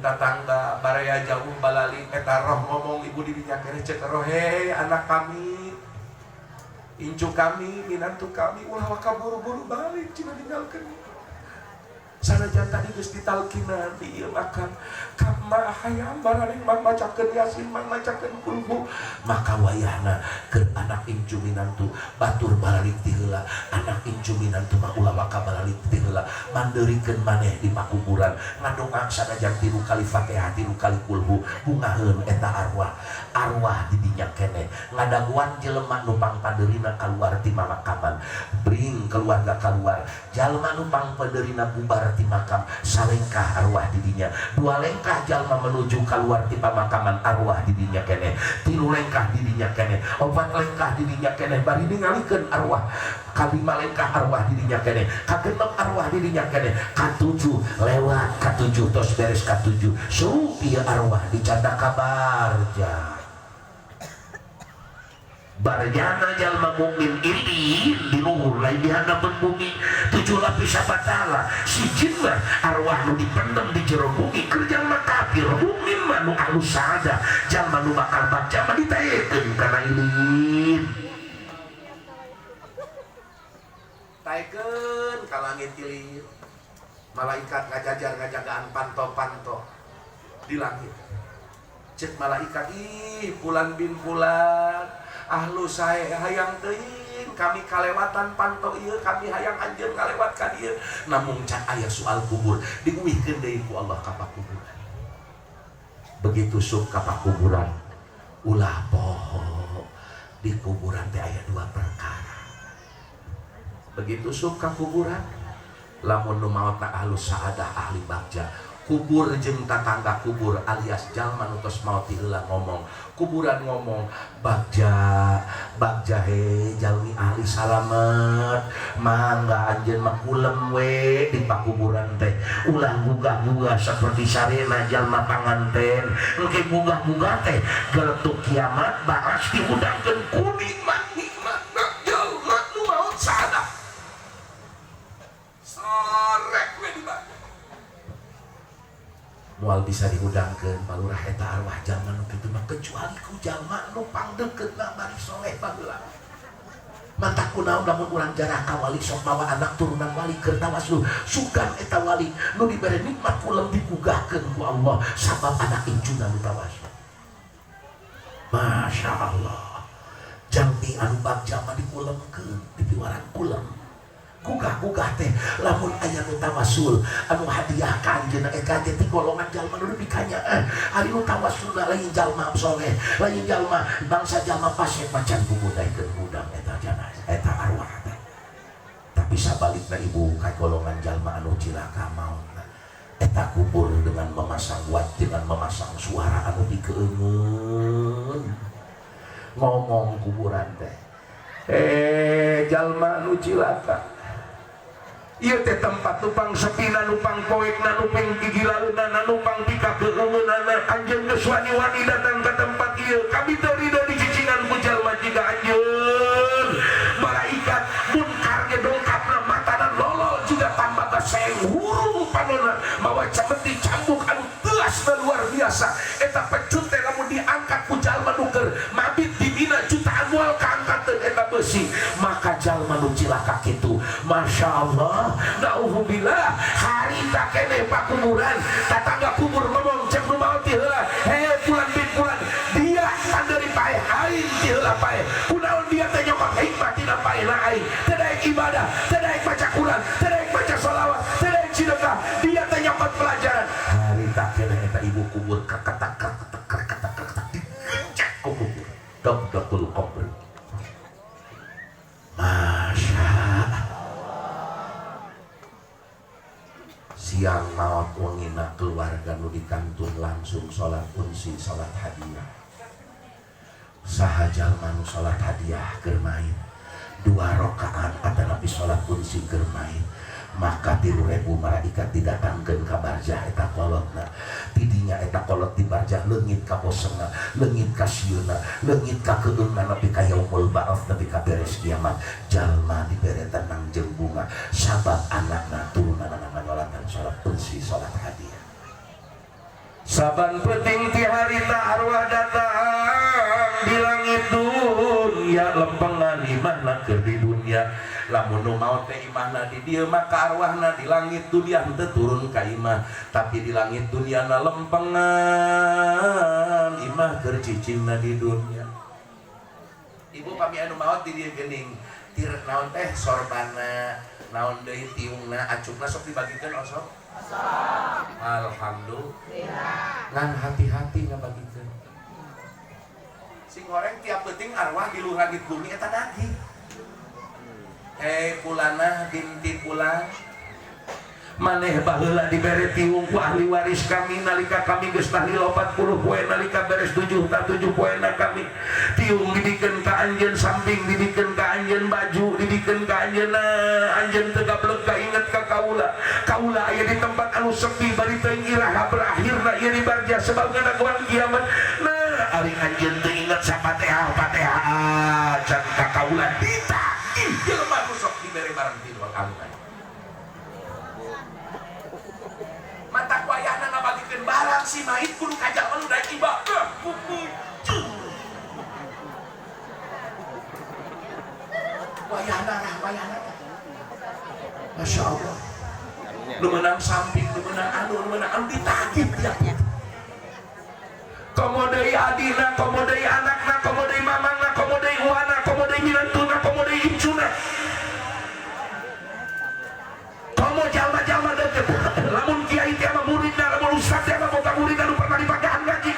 tetangga baraya jauh balali eta roh ngomong ibu dirinya kene cek roh hei anak kami incu kami minantu kami ulah waka buru-buru balik cina ninggalkeun sanajan tadi geus ditalkinan ieu makan kama hayang barang mang macakeun yasin mang macakeun kulhu maka wayahna keur anak incu minantu batur balik ti heula anak incu minantu mah ulah waka balik ti heula mandeurikeun maneh di pakuburan ngadoa sanajan 3 kali Fatihah 3 kali kulhu bungaheun eta arwah di dinya keneh ngadaguan jelema nu pangpadeurina kaluar ti mamakaman bring keluarga keluar jalma nu pangpadeurina bubar keluar ti makam salengkah arwah didinya, 2 lengkah jalma menuju keluar ti pamakaman arwah didinya kene, 3 lengkah didinya kene, 4 lengkah didinya kene, bari ningalikeun arwah, 5 lengkah arwah didinya kene, 6 arwah didinya kene, 7 lewat 7 tos beres 7 suruh ieu arwah dicanda kabarja. Barjana jalma mukmin ini di luhur lain di hadapan bumi 7 lapis batala sijin mah arwah nu dipendem di jero bumi keur jalma kafir, mukmin mah nu anu sada jalma nu bakal baca mah ditayekeun kana ilin tayekeun ka langit ilir, malaikat ngajajar ngajagaan panto-panto di langit. Cek malaikat, ih Fulan bin Fulan ahlu saya hayang teuing kami kalewatan panto ieu, kami hayang anjeun ngalewat ka dieu. Namun cak aya soal kubur diuihkeun deui ku Allah ka pakuburan. Begitu suk ka pakuburan ulah poho di kuburan teh aya 2 perkara. Begitu suk ka kuburan lamun nu maotna ahlu saadah ahli bagja, kubur jeung tatangga kubur alias jalma nu tos maot heula ngomong, kuburan ngomong, bagja he jalmi ahli salamet, mangga anjeun mah kulem we di pakuburan teh, ulah gugah-gugah saperti sarena jalma panganten, engke gugah-gugah teh geletuk kiamat baras diudangkeun ku nikmat-nikmatna jalma nu maot sadah. Sorek we di bawah moal bisa diudangkeun balurah eta arwah jalma nu kitu mah kecuali ku jalma nu pangdeuketna bari soleh baheula. Mantah kunaon lamun urang jaraka wali sok mawa anak turunan wali keur tawassul, sugan eta wali nu dibere nikmat kulem dipugahkeun ku Allah sabab anak injuna nu tawassul. Masya Allah, jalmi anu bagja mah dikulemkeun dipiwaran kulem. Gugah-gugah teh lamun aya nu tawassul anu hadiah ka anjeunna eta teh ti golongan jalma nu nepi ka nya ari nu tawassulna lain jalma soleh, lain jalma bangsa jalma fasik macan bubudaikeun budang eta janazah eta arwah teh. Tapi sabalikna ibu ka golongan jalma anu cilaka mautna eta kubur dengan memasang dengan memasang suara anu dikeungeun ngomong kuburan teh, jalma anu cilaka ieu teh tempat nupang sepina, nupang poekna, nupang gigilaeunana, nupang pikakeungeunana. Anjeun geus wani-wani datang ke tempat ieu, kami teu ridho dicicingan ku jalma jika anjeun. Malaikat munkar ge dongkapna matana lolol juga tambah kaseng hurung panonna mawa cameti cambuk anu telasna luar biasa. Eta pecut teh lamun diangkat ku jalma nu keur mabit dibina jutaan moal kaangkateun eta beusi, maka jalma nu cilaka kitu Masya Allah, naudzubillah, harita kene pakuburan tatangga kubur ngomong cek nu maot ti heula, Fulan bin Fulan dia tanderi paeh aing ti heula paeh, kunaon dia teh nyokot hikmah tina paehna aing, teu daek ibadah, teu daek baca Quran, teu daek baca sholawat, teu daek sedekah, dia teh nyokot pelajaran. Harita kene eta ibu kubur kaketak digencet ku kubur dabdatul qabr. Masya siang maot wengina keluarga nu dikantun langsung sholat unsi sholat hadiah. Saha jalma nu sholat hadiah keur main 2 rakaat ada nabi sholat unsi keur main, maka 3.000 malaikat didatangkeun ka barzah eta kolotna. Tidinya eta kolot di barzah leungit ka posengna, leungit ka sieuna, leungit ka keungna nepi ka yaumul ba'ats, nepi ka beres kiamat. Jalma dibere tenang jeung bunga sabab anakna turunana nganyolatan salat unsi salat hadiah. Saban penting ti harita arwah datang di langit dunya, lempengan imahna keur di dunya. Lamun nu maot teh imahna di dieu maka arwahna di langit dunia teu turun ka imah, tapi di langit dunyana lempengan imah keur cicingna di dunia. Ibu pami anu maot di dieu geuning tir naon teh sorbana, naon deui tiungna, acukna sok dibagikeun osok. Alhamdulillah. Ngan hati-hati ngabagikeun. Sing goreng tiap penting arwah di luar langit bumi eta daging. Fulana binti Fulan maneh baheula dibere tiung ku ahli waris kami nalika kami geus tahlil 40 poe nalika beres 7 poena kami tiung dibikeun ka anjeun samping dibikeun ka anjeun baju dibikeun ka anjeun anjeun teu gablek kainget ka kaula aya di tempat anu sepi bari teuing iraha berakhirna ieu di barja sebageuna goan kiamat nah ari anjeun teu inget sa Fatihah can ka kaula ditagih jelema nu sok dibere barang ti dua kali mata wayahna ngabagikeun barang si mait kudu kajalma nu daek ibadah wayahna Masya Allah nu menang samping nu menang anu ditagih ya komo deui adina komo deui anakna komo deui mamangna komo deui uwana komo deui minantuna komo deui incuna komo jalma-jalma deukeut lamun kiai teh mah muridna lamun ustaz teh mah boga murid anu pernah dipagahan ngaji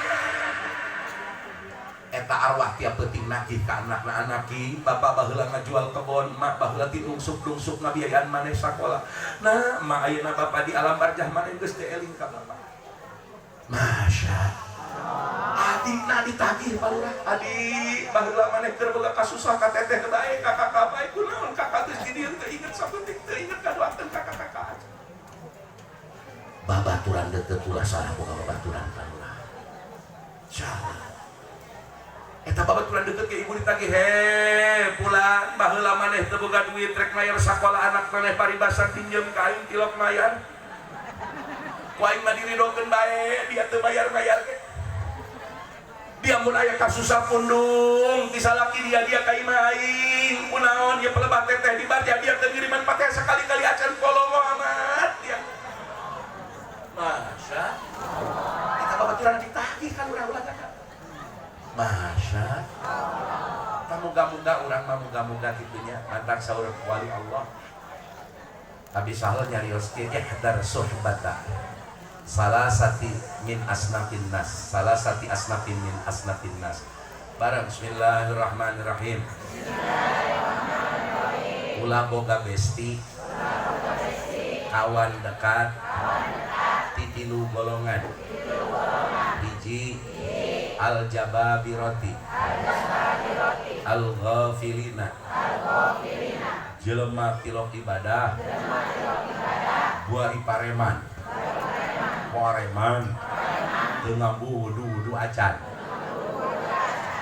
eta arwah tiap peuting nagih ka anakna anaki bapa baheula ngajual kebon mak baheula ti dungsuk ngabiayaan maneh sakola nah mak ayeuna bapa di alam barjah maneh geus teu eling ka bapa masya adina ditagih balurah adik baheula maneh keur boga kasusah ka teteh bae kakak bae kunaon kakak geus di dieu teu inget sapenting teu inget kadoakeun kakak-kakak babaturan deukeut ulah salah boga babaturan balurah insyaallah eta babaturan deukeut ke ibu ditagih pulang baheula maneh teu boga duit rek mayar sakola anak maneh paribasa pinjem ka aing tilok mayar ku aing mah diridokeun bae dia teu bayar-bayar ke dia mun aya kasusah pundung disalaki dia ka imah aing kunaon dia pelebah teteh dibaca dia teu ngiriman Fatihah sekali-kali acan kolongo amat dia masya eta babaturan ditagih kan ulah-ulah kakak masya muga-muga urang mah muga-muga kitunya mantak saur wali Allah tapi sahal nyarios ke ihdar suhbata salasati min asnafin nas barang bismillahirrahmanirrahim ulah boga besti kawan dekat titilu golongan hiji al-jababiroti al-ghafilina jelema tilok ibadah buari pareman teu ngambu wudu acan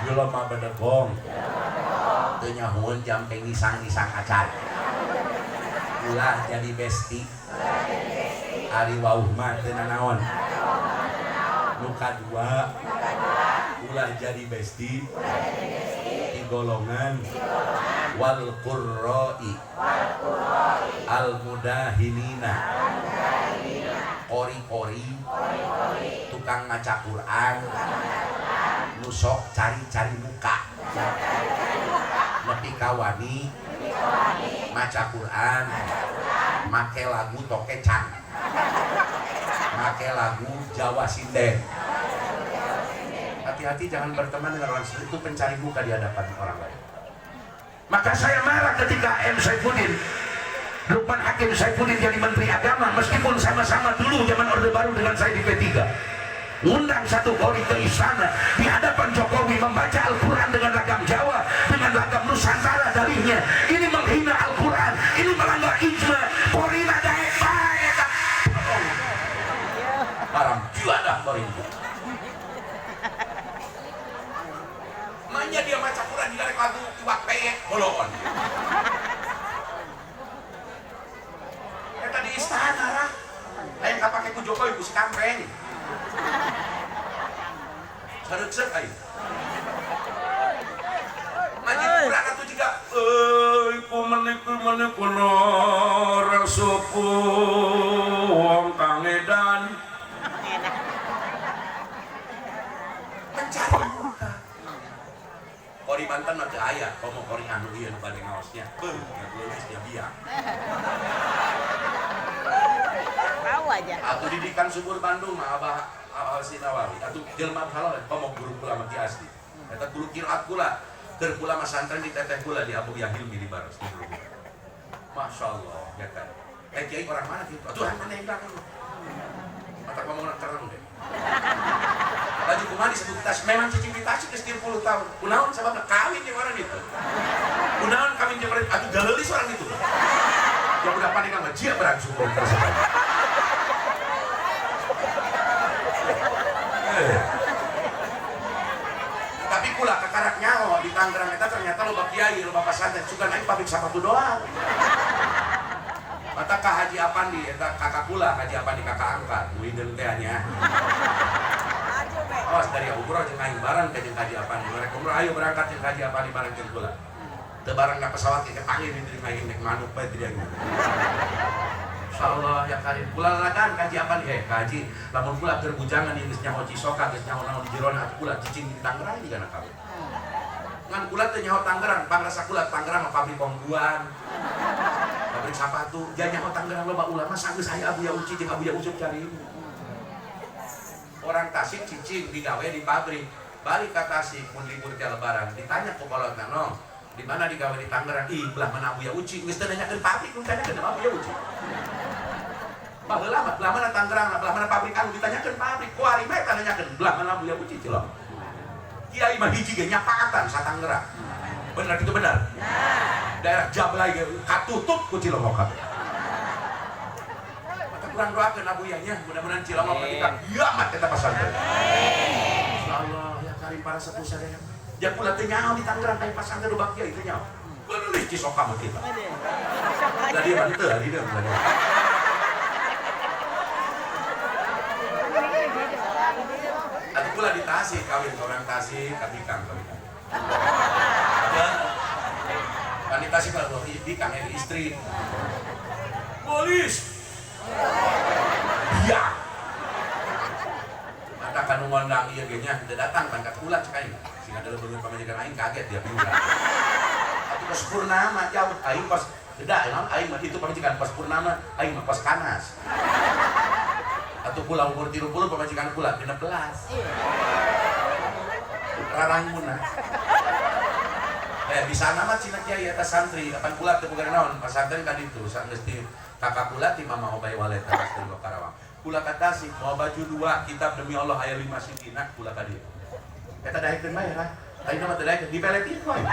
jelema bedegong teu nyahoeun jam pengisang acan ulah jadi besti ari wauh mah teu nanaon nu kadua ulah jadi besti di golongan wal qurra'i al mudahinina kori-kori tukang ngaca Quran nusok cari-cari muka nepi kawani maca Quran make lagu tokecang make lagu Jawa Sinden hati-hati jangan berteman dengan orang seperti itu pencari muka di hadapan orang lain maka saya marah ketika M. Saifuddin Lukman Hakim Saifuddin jadi Menteri Agama meskipun sama-sama dulu zaman Orde Baru dengan saya di P3 undang satu kori ke istana di hadapan Jokowi membaca Al-Quran dengan lagam Jawa dengan lagam Nusantara dalihnya ini menghina Al-Quran ini melanggar ijma korina daek bae haram juadah korina manya dia baca Quran di lagu iwak peyek bolon eta di istana lah lain kapake ku Jokowi ku si kampeng sareuk ai manya Quran atuh juga ku menek kuno rasuku wong kangedan mencari muka kori Banten mah teu aya komo kori anu ieu nu bade ngaosnya geusnya biang tahu aja atuh didikan subur Bandung mah Abah Sinawawi atuh jelema halal komo guru kula mah ki asli eta guru qiraat kula keur kula mah santren di teteh kula di Abu Yahil di Baros di Masya Allah ya kan Kiai orang mana gitu? Tuhan mana yang bilang? Mata ngomong terang deh. Laju kumani sebut tas, memang cicing di Tasik ke 10 tahun. Kunaon sebabnya kawin yang orang itu. Kunaon kawin yang orang itu, aduh galelis orang itu. Yang udah panik sama dia berangsur tersebut. Tapi pula kekarak nyawa di Tangerang kita ternyata lo bak kiai, lo bapak santet suka naik pabrik sapatu doang. Mata Kak Haji Apandi, kakak pula Haji Apandi kakak angkat, wideng tehnya. Awas dari umroh jeung aing barang ke jeung Haji Apandi. Mereka umroh ayo berangkat jeung Haji Apandi bareng jeung pula. Teu bareng ka pesawat ke panggil diterima aing nek manuk bae teh dia. Insyaallah ya karim pula lakan Haji Apandi Haji lamun pula keur bujangan geus nyaho Cisoka geus nyaho naon di jerona atuh pula cicing di Tangerang di kana kabeh. Ngan kula teh nyaho Tangerang, pangrasa kula Tangerang mah pabrik kongguan. Pabrik sapatu, jangan nyaho Tangerang loba ulama sanggeus aya Abuya Uci jeung Abuya Ucup cari. Orang Tasik cicing digawe di pabrik, balik ke Tasik mun libur teh lebaran, ditanya ku kolotna no, di mana digawe di Tangerang? Ih, belah mana Abuya Uci? Geus teu nanyakeun pabrik, nu tanyakeun Abuya Uci. Baheula mah belah mana Tangerang, belah mana pabrik anu ditanyakeun pabrik, ku ari mah tanyakeun belah mana Abuya Uci cilok. Kiai mah hiji ge nyapaatan sa Tangerang. Benar itu benar. Daerah Jablay ge katutup ku Cilongok kabeh. Kurang doakeun abuyanya, mudah-mudahan Cilongok kita kiamat eta pasantren. Insyaallah ya karim para sepuh sadaya. Ya pula teu nyaho di Tangerang aya pasantren nu kiai teu nyaho. Kudu Cisoka mah kita. Da dia mah teu di dieu. Atuh pula di Tasik kawin orang Tasik kabikang. Wanita sih kalau bikang istri. Polis. Iya. Mata kan ngondang ieu ge nya teu datang pangkat kula cek aing. Sing ada leuweung pamajikan aing kaget dia bingung. Atuh pas purnama jauh aing pas beda naon aing mah itu pamajikan pas purnama aing mah pas kanas. Atuh kula umur 30 pamajikan kula 16. Rarangmuna. Bisa nama cina kiai atas santri, kapan pula teu boga naon, pasantren ka ditu, sanggeus ti kakak pula ti mama obay walet atas dari Karawang. Kula ka Tasik, mau baju 2 kitab demi Allah aya 5 sitina kula ka dieu. Eta daekeun bae lah. Ayeuna mah teu daekeun dipeletin wae.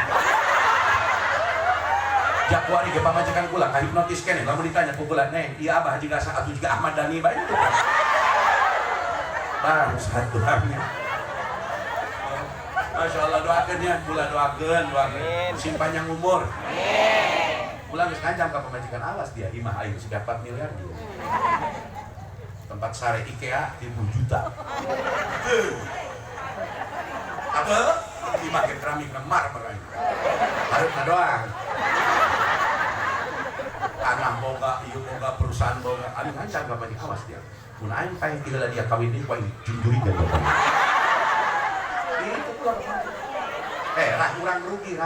Jakuari ge pamajikan kula ka hipnotis keneh, lamun ditanya ku kula, "Neng, ieu Abah jiga atuh jiga Ahmad Dhani bae." Bang, satu hamil. Masya Allah doakan ya, pula doakan musim panjang umur. Pulang geus ngancam ka pamajikan alas dia imah aing 4 miliar dia. Tempat sare IKEA 10 juta. Apa? Imah ke keramik marmer aing. Hareup doang. Tanah boga, ieu boga, perusahaan boga. Aing ngancam ka pamajikan alas dia. Mun aing paeh tiheula dia kawin deui ku aing junjuri ka dia. Urang rugi.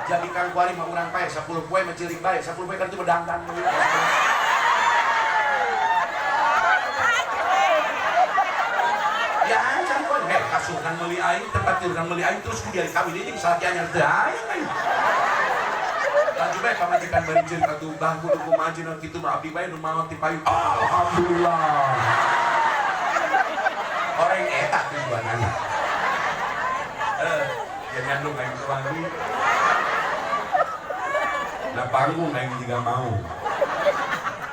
Jadi kang kuari mah urang pae 10 poe mah cilik bae, 10 poe kan itu bedangdan. Ya can poe kasuhan meuli aing, tempat urang meuli aing terus ku dia kawin ini salaki anyar teu aya aing. Lanjut bae pamajikan bari jeung katu bang kudu kumaji nu kitu mah abdi bae nu maot ti payung. Alhamdulillah. Orang eta tujuanana. Jangan lu aing wangi. Na panggung aing juga mau.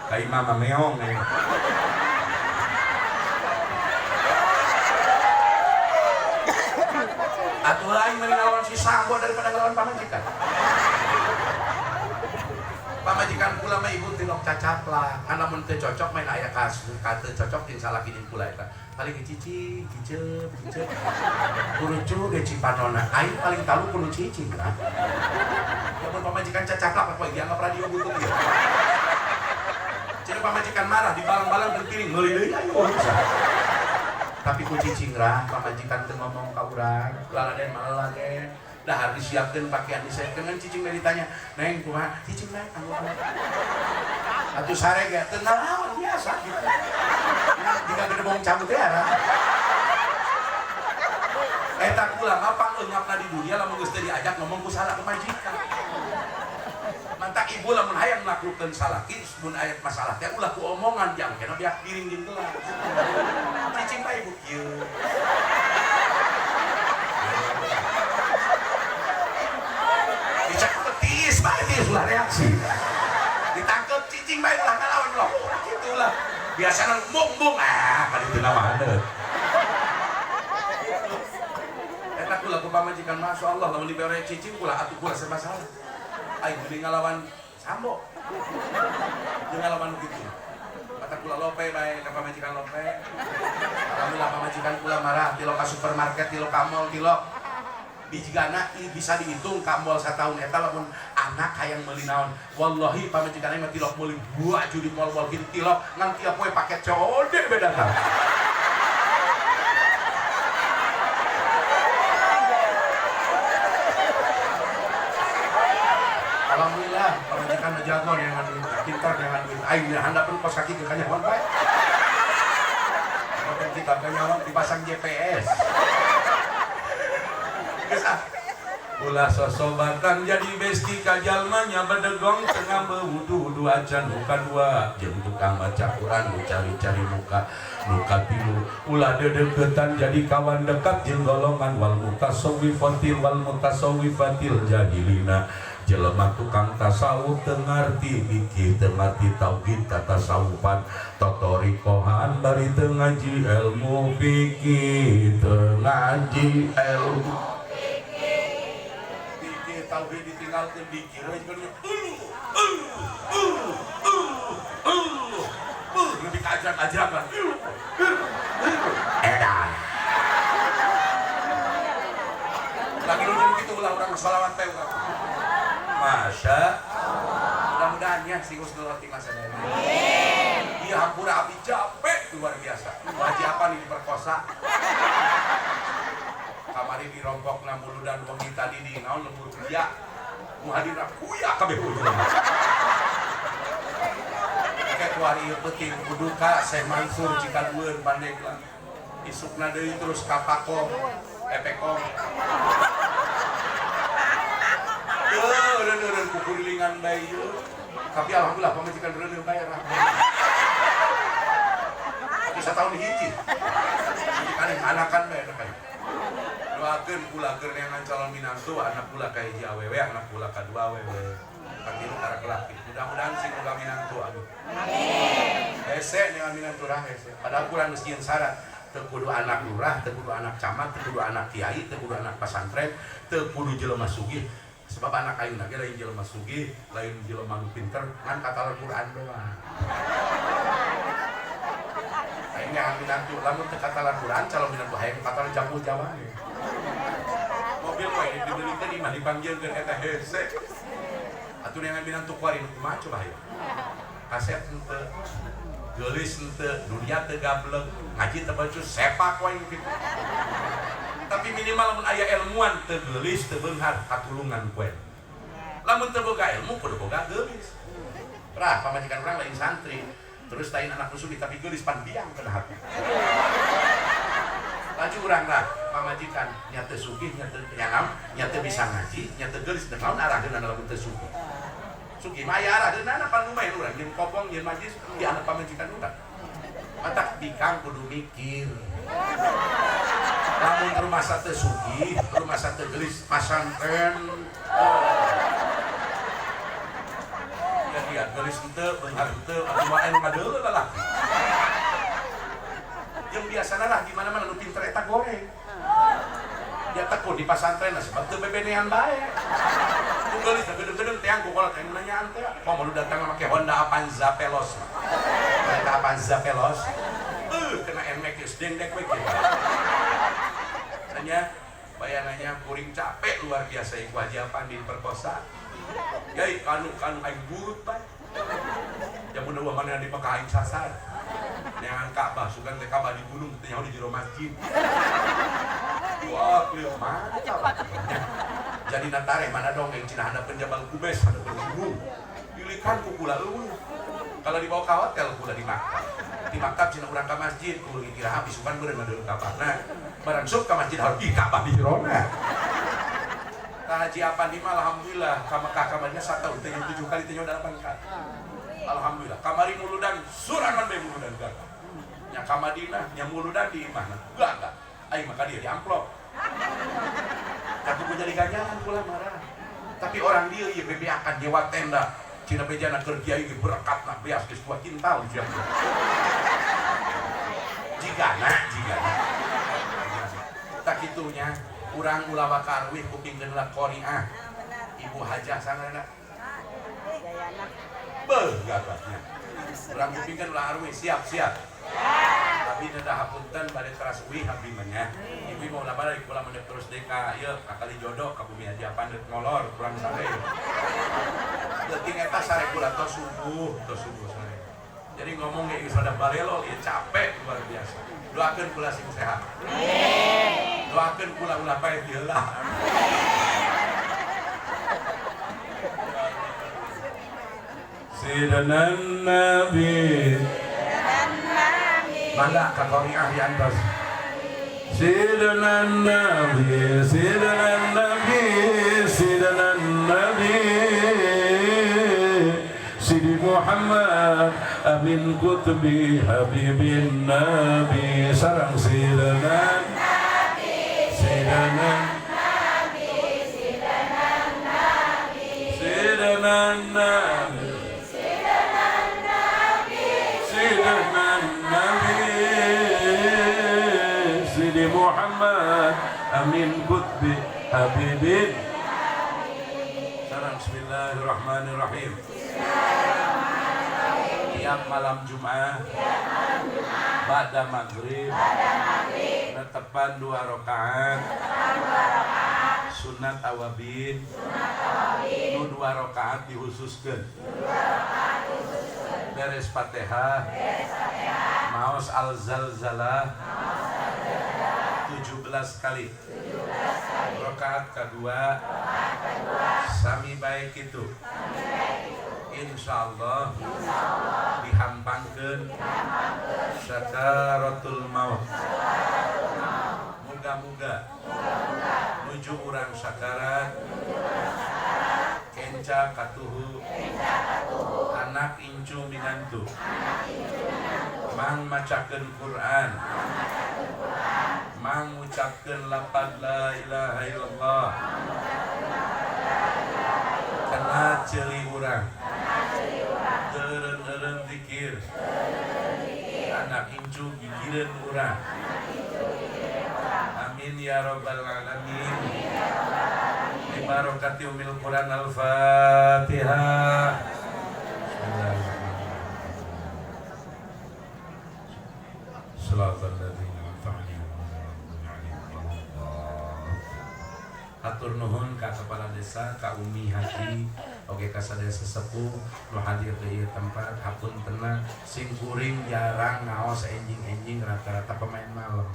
Ka imam meong aing. Atuh aing mending ngelawan si Sambo daripada ngelawan pamajikan. Pamajikan kula mah ibu tilok cacaplah. Anamun teu cocok main aya kasus teu cocok jeung salaki jeung kula eta. Paling cicing, cicep. Kurucu ge cipanona. Aing paling talu kudu cicing lah. Mun pamajikan cacaplak apa dianggap radio butuh ieu. Cenah pamajikan marah dibalang-balang teu piring meuli deui ayo. Tapi ku cicing rah pamajikan teu ngomong ka urang, laladen malaladen. Dahar disiapkeun pakaian diseupkeun dengan cicing ditanya, "Neng, kumaha?" "Cicing naik anu." Atuh sare ge teu naon biasa gitu. Jika gede bong cabut ya. Eta kula ngapang eungapna di dunia lamun geus teu diajak ngomong ku salah pamajikan. Mantak ibu lamun hayang melakukan salaki mun ayat masalah teh ulah ku omongan jang kena biak piring di gelas. Cicing bae ibu kieu. Dicek petis bae dia ulah reaksi. Ditangkep cicing bae ulah ngalawan loh. Gitulah. Biasana bung kali teu nawahaneun. Eta kula ku pamajikan masyaallah lamun dibere cicing kula atuh kula masalah. Aing beli ngalawan sambo. Jeung ngalawan gitu. Kata kula lope bae ka pamajikan lope. Alhamdulillah pamajikan kula marah ti lo ka supermarket, ti lo ka mall, ti lo bijigana bisa dihitung ka mall sataun eta lamun anak hayang meuli naon. Wallahi pamajikan aing mah tilok meuli baju di mall-mall kitu tilok ngan tiap poe paket code beda kan. Alhamdulillah, pemajikan jago yang ngadu pintar yang ngadu aing handapun kos kaki ke kanyawan bae. Motor kita kanyawan dipasang GPS. Geus ah. Ulah sosobatan jadi besti ka jalmanya bedegong tengah beudu-udu acan muka dua jeung tukang baca Quran nu cari-cari muka tilu ulah dedeketan jadi kawan dekat jeung golongan wal mutasawwifatil jadi lina jelema tukang tasawuf teu ngarti fikih teu ngarti tauhid katasawufan totorikohan bari teu ngaji ilmu fikih teu ngaji ilmu fikih tauhid ditinggalkeun dikir we lebih kajak-kajak lah edan lagi nunjuk gitu ulah urang sholawat teh urang Masya mudah-mudahan ya si Husnul Khotimah sadaya. Dia hampura api capek luar biasa. Wajib apa nih diperkosa? Kamari dirompok 60 dan wong tadi di naon lembur kerja. Muhadirna kuya kabeh ujung. Kayak kuari penting kudu ka Syekh Mansur Cikadueun Pandeglang. Isukna deui terus ka Pakom, Epekom. Reun kukurilingan bayi tapi alhamdulillah pemajikan reun bayar tapi satahun hiji kan anakan bayar kan doakeun kula keur neangan calon minantu anak kula ka hiji awewe anak kula ka dua awewe kangge para kelaki mudah-mudahan sing boga minantu amin hese neangan minantu rah hese padahal kurang geus nyieun syarat teu kudu anak lurah teu kudu anak camat teu kudu anak kiai teu kudu anak pesantren teu kudu jelema sugih sebab anak aing lagi lain jelema sugih, lain jelema nu pinter, kan kata Al-Qur'an doang. Aing yang minantu, lamun teu kata Al-Qur'an, calon minantu hayang kata jamu Jawa. Mobil we dibelikeun imah dipanggilkeun eta hese. Atuh yang minantu kuari nu kumaha coba hayu. Kaset henteu, geulis henteu, dunia teu gablek, ngaji teu becus, sepak wae kitu. Tapi minimal lamun aya ilmuwan teu geulis teu beunghar katulungan poe. Lamun teu boga ilmu kudu boga geulis. Rah pamajikan urang lain santri, terus lain anak musuh tapi geulis pan biang kana hati. Laju urang lah pamajikan nya teu sugih nya teu nyanam, nya teu bisa ngaji, nya teu geulis teu naon arahkeun lamun teu sugih. Sugih mah aya arahkeunna pan lumayan urang jeung kopong jeung majlis di anak pamajikan urang. Matak bikang kudu mikir. Lamun rumah sate sugih, rumah sate gelis pasantren. Ya dia gelis henteu, beunghar henteu, atuh mah anu ngadeuleu lalaki. Jeung biasana lah di mana-mana nu pinter eta goreng. Dia tekun di pasantren sebab teu bebenean bae. Ku gelis gedeng-gedeng teang ku kolot yang nanyaan teh. Komo lu datang make Honda Avanza Veloz. Honda Avanza Veloz. Kena emek geus dendek we kitu. Tanya bayangannya kuring capek luar biasa iku ajapan diperkosa. Yai kanu aing burut bae. Jamun eueuh mana di Mekah aing sasar. Neangan Ka'bah sugan teh Ka'bah di gunung teh nyaho di jero masjid. Wah, klieu mah. Jadi natare mana dong yang cina hadapan Jabal Kubes hadapan gunung. Pilihan ku kula eueuh. Kalau dibawa ka hotel kula di Makkah. Di Makkah cina urang ka masjid kudu dikira habis sugan beureun ngadeuleuh Ka'bahna. Barang sok ka masjid harus di Ka'bah di jerona. Nah haji apa di mah alhamdulillah ka Mekah kamarnya 1 tahun 7 kali 8 kali. Alhamdulillah kamari muludan suraman bae muludan gagah. Nya ka Madinah nya muludan di mana? Gagah. Ai maka dia di amplop. Tapi gue jadi ganjalan pula marah. Tapi orang dia ya bebe akan nyewa tenda. Cina bejana kerja ini berkat nak beas ke 2 kintal dia. Jigana. Tak gitunya, urang ulah karwih kupingkeun la Qoriah. Ibu hajah sana nak. Beuh gagahnya. Urang kupingkeun ulah arwih siap. Abi nada hapunten bade teras uih abdi mah nya. Ibu mau lah balik ulah mendep terus deka ieu ka kali jodoh ka bumi haji pandeut ngolor kurang sare. Leuting eta sare kula tos subuh sare. Jadi ngomong ge geus rada balelo ieu capek luar biasa. Doakeun kula sing sehat. Amin. Doakeun kula ulah pae heula. Sayyidina Nabi Mangga ka Qoriah diantos. Sayyidina Nabi Sidi Muhammad Amin Qutbi Habibin Nabi sarang Sayyidina Sidi Muhammad Amin Qutbi Habibin sarang Bismillahirrahmanirrahim. Tiap malam Jumat ba'da maghrib netepan 2 rakaat sunat awabin nu 2 rakaat dihususkeun beres Fatihah maos al-zalzalah 17 kali rakaat kedua sami baik itu insyaallah dihampangkeun sakaratul maut. Muga-muga nuju urang sakarat kenca katuhu anak incu minantu mang macakeun Quran mang ngucapkeun lafaz la ilaha illallah kana ceuli urang eureun zikir anak incu gigireun urang. Amin ya rabbal alamin. Bi barakati umil Quran al-Fatihah. Hatur nuhun ka kepala desa, ka Umi Haji, oge ka sadaya sesepuh nu hadir di ieu tempat. Hapuntenna sing kuring jarang ngaos enjing-enjing rata-rata pemain malam.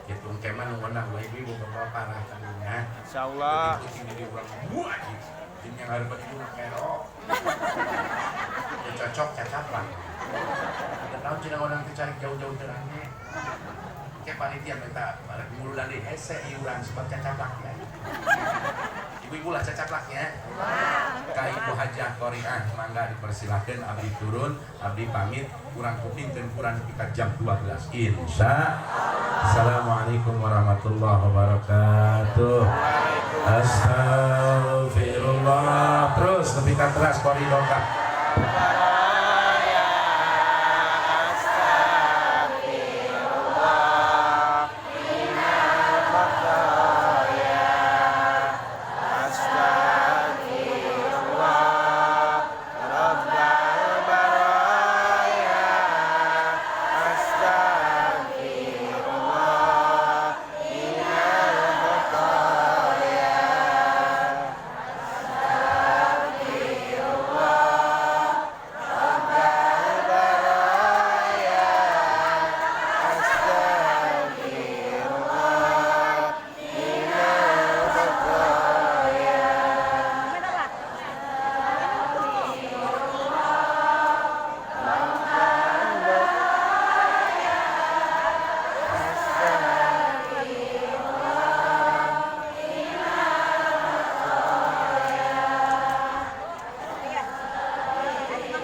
Kitu keman nu meunang ibu bapak parah tadinya. Insyaallah. Kucing di urang buah gitu. Jeung yang hareupeun ibu kerok. Cocok cacap lah. Ada tahu cina orang dicari jauh-jauh terangnya. Kayak panitia minta bareng muludan di hese iuran sebab cacaplak ya. Ibu-ibu lah cacaplaknya. Ka Ibu Hajah Qoriah mangga dipersilahkan abdi turun, abdi pamit, kurang kuping dan kurang kita jam 12. Insya. Assalamualaikum warahmatullahi wabarakatuh. Astagfirullah. Terus lebih keras koridor.